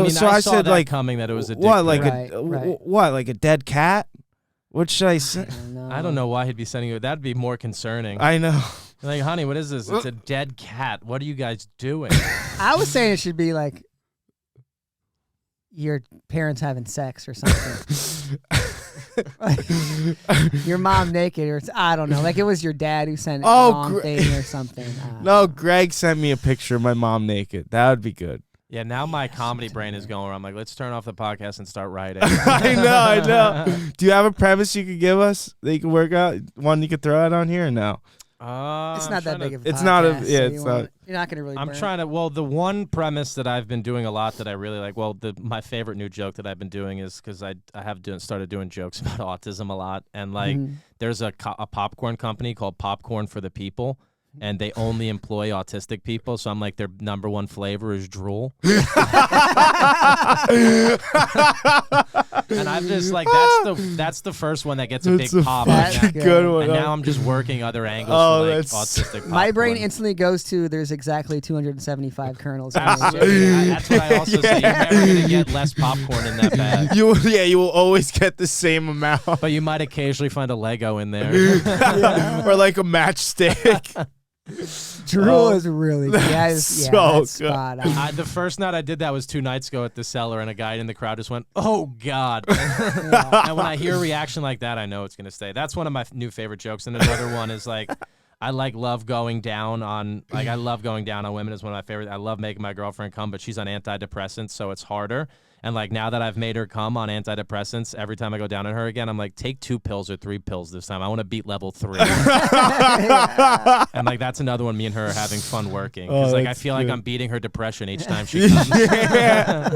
mean, so I I saw said, that like, coming that it was a dick what, pic. like Right. what, like a dead cat? What should I say? I don't know why he'd be sending you. That'd be more concerning. I know. Like, honey, what is this? It's a dead cat. What are you guys doing? I was saying it should be like your parents having sex or something. Like, your mom naked, or I don't know. Like it was your dad who sent it the wrong thing or something. No, Greg sent me a picture of my mom naked. That would be good. Yeah, now my comedy brain is going where I'm like, let's turn off the podcast and start writing. I know. Do you have a premise you could give us that you can work out? One you could throw out on here or no? It's not that big of a It's not a- podcast, yeah, so it's not- You're not gonna really. I'm burn trying to. Well, the one premise that I've been doing a lot that I really like. Well, my favorite new joke that I've been doing is because I have started doing jokes about autism a lot, and like there's a popcorn company called Popcorn for the People, and they only employ autistic people. So I'm like, their number one flavor is drool. And I'm just like, that's the first one that gets a big pop. That's And good. Good one. now I'm just working other angles for like autistic popcorn. My brain instantly goes to there's exactly 275 kernels. In Absolutely. That's what I also say. You're never gonna get less popcorn in that bag. You will always get the same amount. But you might occasionally find a Lego in there. Or like a matchstick. Drool is really good. That is, so that's good. spot on. The first night I did that was 2 nights ago at the Cellar, and a guy in the crowd just went, "Oh God!" And when I hear a reaction like that, I know it's gonna stay. That's one of my new favorite jokes. And another one is like, I love going down on women is one of my favorite. I love making my girlfriend come, but she's on antidepressants, so it's harder. And like now that I've made her come on antidepressants, every time I go down on her again, I'm like, take 2 pills or 3 pills this time. I want to beat level 3. And like that's another one. Me and her are having fun working because like I feel like I'm beating her depression each time she comes. Yeah.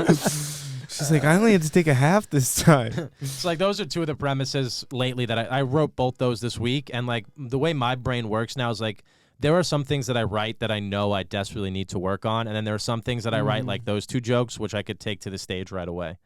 She's like, I only had to take a half this time. So like those are 2 of the premises lately that I wrote both those this week. And like the way my brain works now is like there are some things that I write that I know I desperately need to work on. And then there are some things that I write like those 2 jokes, which I could take to the stage right away.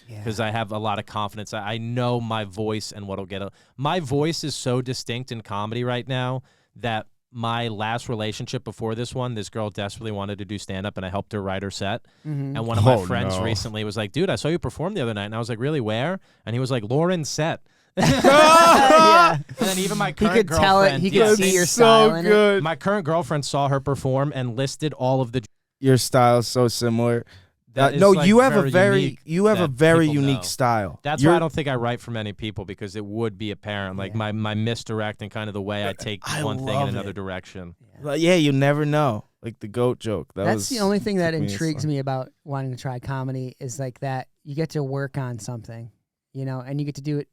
Because I have a lot of confidence. I know my voice and what'll get. My voice is so distinct in comedy right now that my last relationship before this one, this girl desperately wanted to do stand-up, and I helped her write her set. And one of my friends recently was like, dude, I saw you perform the other night. And I was like, really, where? And he was like, Lauren's set. Yeah. And then even my He current could tell it. girlfriend, He could yeah, see your That's style so in it. good. my current girlfriend saw her perform and listed all of the. Your style is so similar. That is, No, like, you have a unique you have a that very people unique know. style. That's why I don't think I write for many people, because it would be apparent, like Yeah. my misdirect and kind of the way I take I one thing in love another it. direction. Like, yeah, you never know. Like the goat joke. That's the only thing that took me a intrigues second. me about wanting to try comedy is like that you get to work on something, and you get to do it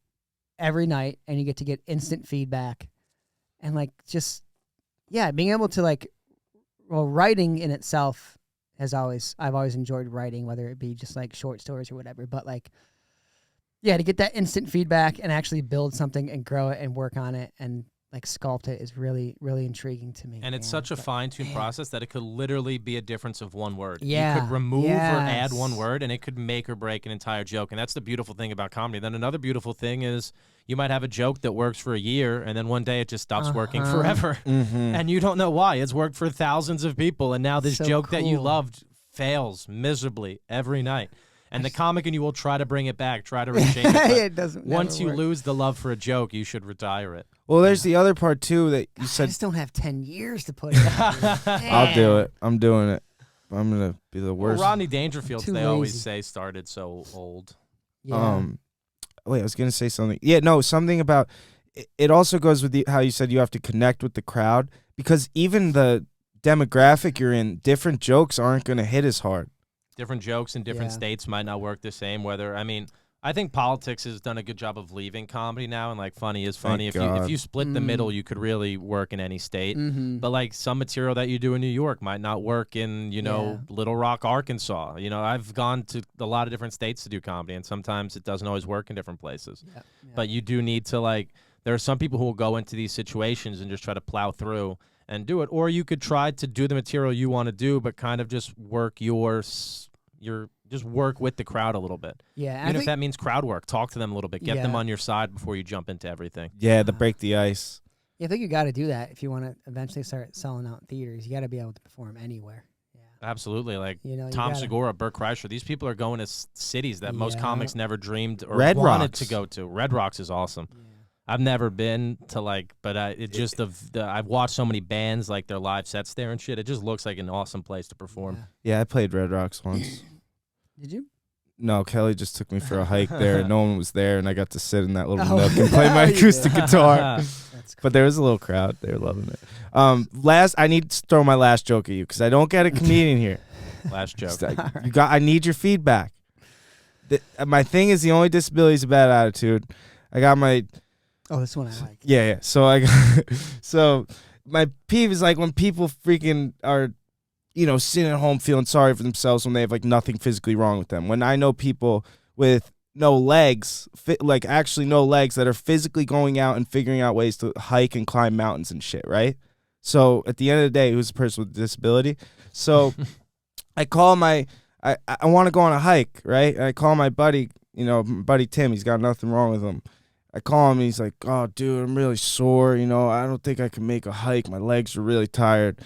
every night, and you get to get instant feedback, and like just being able to writing in itself I've always enjoyed writing, whether it be just like short stories or whatever, but like to get that instant feedback and actually build something and grow it and work on it and like sculpt it is really, really intriguing to me. And it's man. such a But, fine-tuned man. process that it could literally be a difference of one word. You Yeah, could remove or add one yes. word, and it could make or break an entire joke. And that's the beautiful thing about comedy. Then another beautiful thing is you might have a joke that works for a year, and then one day it just stops working forever. And you don't know why. It's worked for thousands of people, and now this So joke that you cool. loved fails miserably every night. And the comic and you will try to bring it back, try to rechange it. but It doesn't. once never you work. lose the love for a joke, you should retire it. Well, there's the other part too that you I said. just don't have 10 years to put it out. I'll do it. I'm doing it. I'm gonna be the Well, worst. Rodney Dangerfield, Too they always lazy. say, started so old. Yeah. Wait, I was gonna say something. Yeah, no, something about. It also goes with how you said you have to connect with the crowd, because even the demographic you're in, different jokes aren't gonna hit as hard. Different jokes in different Yeah. states might not work the same. I think politics has done a good job of leaving comedy now, and like funny is funny. Thank If God. you split the middle, you could really work in any state. Mm-hmm. But like some material that you do in New York might not work in, Little Rock, Arkansas. I've gone to a lot of different states to do comedy, and sometimes it doesn't always work in different places. Yeah. But you do need to there are some people who will go into these situations and just try to plow through and do it. Or you could try to do the material you want to do, but kind of just work just work with the crowd a little bit. Yeah. Even if that means crowd work, talk to them a little bit, get them Yeah. on your side before you jump into everything. Yeah, to break the ice. I think you got to do that if you want to eventually start selling out theaters. You got to be able to perform anywhere. Yeah. Absolutely. Like You Tom gotta- Segura, Burt Kreischer, these people are going to cities that most Yeah. comics never dreamed or Red wanted Rocks. to go to. Red Rocks is awesome. Yeah. I've never been to but I've watched so many bands, like their live sets there and shit. It just looks like an awesome place to perform. Yeah. Yeah, I played Red Rocks once. Did you? No, Kelly just took me for a hike there. No one was there, and I got to sit in that little Oh. nook and play my You did. acoustic guitar. That's cool. But there was a little crowd. They were loving it. I need to throw my last joke at you because I don't get a comedian here. Last joke. I need your feedback. My thing is the only disability is a bad attitude. I got my Oh, this one I like. yeah. So my peeve is like when people freaking are, sitting at home feeling sorry for themselves when they have like nothing physically wrong with them. When I know people with no legs, actually no legs, that are physically going out and figuring out ways to hike and climb mountains and shit, right? So at the end of the day, who's a person with a disability? So I call I want to go on a hike, right? And I call my buddy, my buddy Tim. He's got nothing wrong with him. I call him and he's like, "Oh, dude, I'm really sore. I don't think I can make a hike. My legs are really tired."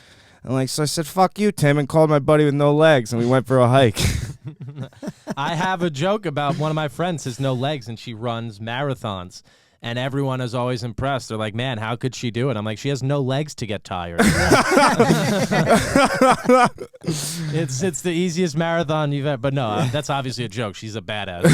And so I said, "Fuck you, Tim," and called my buddy with no legs, and we went for a hike. I have a joke about one of my friends has no legs and she runs marathons. And everyone is always impressed. They're like, "Man, how could she do it?" I'm like, "She has no legs to get tired." It's the easiest marathon you've ever. But no, that's obviously a joke. She's a badass.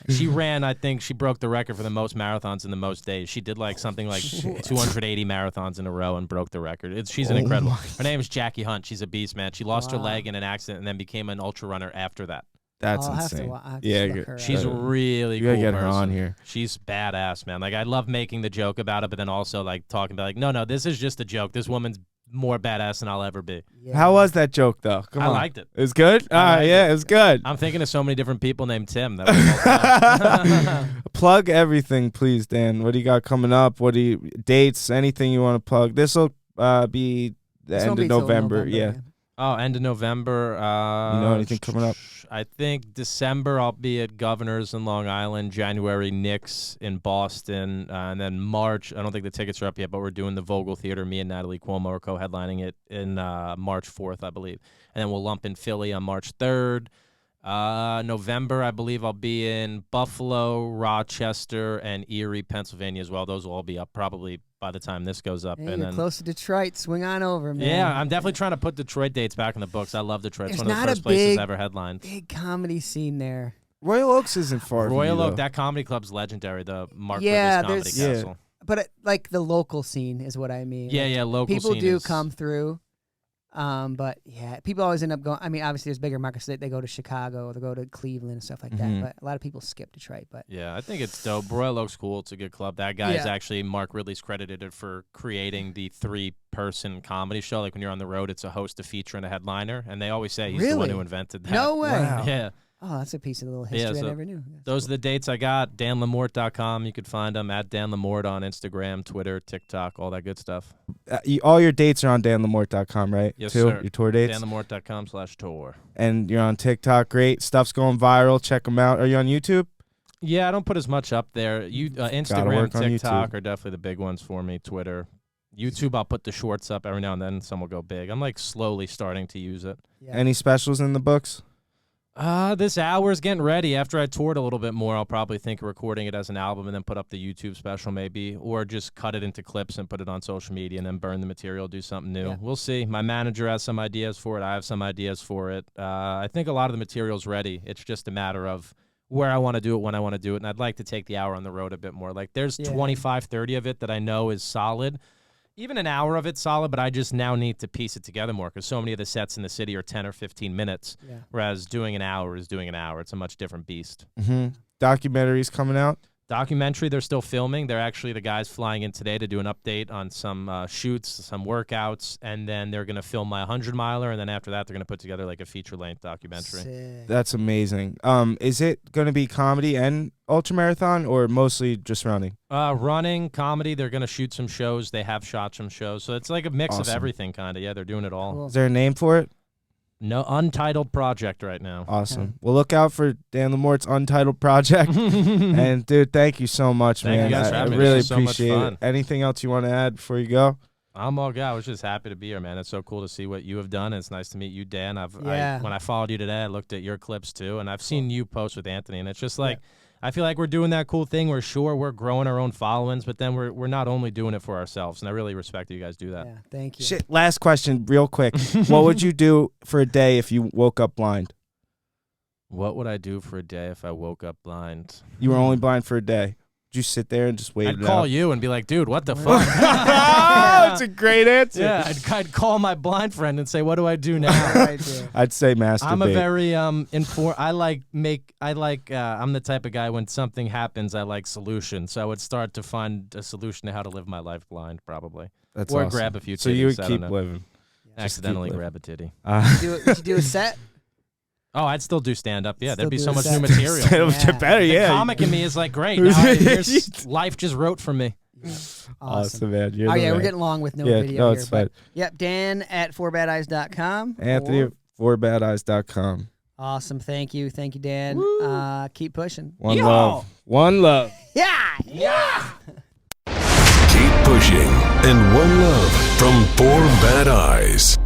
She ran. I think she broke the record for the most marathons in the most days. She did something like 280 marathons in a row and broke the record. She's an incredible. Her name is Jackie Hunt. She's a beast, man. She lost her Wow. leg in an accident and then became an ultra runner after that. That's I'll have to insane. I'll have to Yeah, look good. her up. She's a really You cool gotta get her person. on here. She's badass, man. I love making the joke about it, but then also talking about no, this is just a joke. This woman's more badass than I'll ever be. Yeah. How was that joke though? Come I on. liked it. It was good. liked Yeah, it. it was good. I'm thinking of so many different people named Tim. That was all time. Plug everything, please, Dan. What do you got coming up? Dates? Anything you want to plug? This will be the This end won't of be till November. Yeah. Oh, end of November. You know anything coming up? I think December I'll be at Governor's in Long Island. January, Nick's in Boston. And then March, I don't think the tickets are up yet, but we're doing the Vogel Theater. Me and Natalie Cuomo are co-headlining it in March 4th, I believe. And then we'll lump in Philly on March 3rd. November, I believe I'll be in Buffalo, Rochester, and Erie, Pennsylvania as well. Those will all be up probably by the time this goes up. Hey, and you're then, close to Detroit. Swing on over, man. yeah, I'm definitely trying to put Detroit dates back in the books. I love Detroit. It's There's one of the not a first places big- ever headlined. Big comedy scene there. Royal Oaks isn't far from Royal you, Oak, though. that comedy club's legendary. The Mark Yeah, Rivers Comedy there's- Castle. But like the local scene is what I mean. Yeah, Like, yeah, local people scene do is- come through. But yeah, people always end up going. I mean, obviously there's bigger markets. They go to Chicago or they go to Cleveland and stuff like that. But a lot of people skip Detroit. But Yeah, I think it's dope. Royal Oak's cool. It's a good club. That guy is Yeah. actually, Mark Ridley's credited for creating the 3-person comedy show. Like when you're on the road, it's a host, a feature, and a headliner. And they always say he's the one Really? who invented that. no way. Wow. Yeah. Oh, that's a piece of the little Yeah, history so I never knew. That's Those are cool. the dates I got. DanLaMorte.com. You could find them at Dan LaMorte on Instagram, Twitter, TikTok, all that good stuff. All your dates are on danlamorte.com, right? Yes, Too? sir. Your tour dates? DanLaMorte.com/tour. And you're on TikTok. Great. Stuff's going viral. Check them out. Are you on YouTube? Yeah, I don't put as much up there. Instagram, work on TikTok YouTube. are definitely the big ones for me. Twitter. YouTube, I'll put the shorts up every now and then. Some will go big. I'm like slowly starting to use it. Yeah. Any specials in the books? This hour's getting ready. After I toured a little bit more, I'll probably think of recording it as an album and then put up the YouTube special maybe, or just cut it into clips and put it on social media and then burn the material, do something new. Yeah. We'll see. My manager has some ideas for it. I have some ideas for it. I think a lot of the material's ready. It's just a matter of where I want to do it, when I want to do it, and I'd like to take the hour on the road a bit more. Like there's Yeah. 25, 30 of it that I know is solid. Even an hour of it's solid, but I just now need to piece it together more because so many of the sets in the city are 10 or 15 minutes, Yeah. whereas doing an hour is doing an hour. It's a much different beast. Mm-hmm. Documentaries coming out? Documentary, they're still filming. They're actually the guys flying in today to do an update on some shoots, some workouts, and then they're going to film my 100-miler, and then after that, they're going to put together like a feature-length documentary. Sick. That's amazing. Is it going to be comedy and ultramarathon or mostly just running? Running, comedy, they're going to shoot some shows. They have shot some shows. So it's like a mix of Awesome. everything, kind of. Yeah, they're doing it all. Cool. Is there a name for it? No untitled project right now. Awesome. Well, look out for Dan LaMorte's Untitled Project. And, dude, thank you so much, Thank you man. guys for I having me. really This was so much appreciate fun. it. Anything else you want to add before you go? I'm all good. I was just happy to be here, man. It's so cool to see what you have done. It's nice to meet you, Dan. Yeah. When I followed you today, I looked at your clips too, and I've seen you post with Anthony, and it's just like I feel like we're doing that cool thing. We're growing our own followings, but then we're not only doing it for ourselves, and I really respect that you guys do that. Yeah. Thank you. Shit. Last question, real quick. What would you do for a day if you woke up blind? What would I do for a day if I woke up blind? You were only blind for a day. Would you sit there and just wait I'd it call out? you and be like, dude, what the fuck? That's a great answer. Yeah, I'd call my blind friend and say, what do I do now? Right there. I'd say masturbate. I'm a very I'm the type of guy when something happens, I like solutions. So I would start to find a solution to how to live my life blind, probably. That's or awesome. grab a few titties. So you would I keep don't know. living. Accidentally keep grab a titty. Would you do a set? Oh, I'd still do stand up. Yeah, Still there'd be do so a much set. new material. You're better, The yeah. comic in me is like, great. Now life just wrote for me. Awesome, man. You're Oh, the yeah, we're man. getting long with no Yeah, video no, here. it's But, fine. yep, Dan at fourbadeyes.com. Anthony at fourbadeyes.com. Awesome. Thank you. Thank you, Dan. Keep pushing. One love. One love. Yeah. Yeah. Keep pushing. And one love from Four Bad Eyes.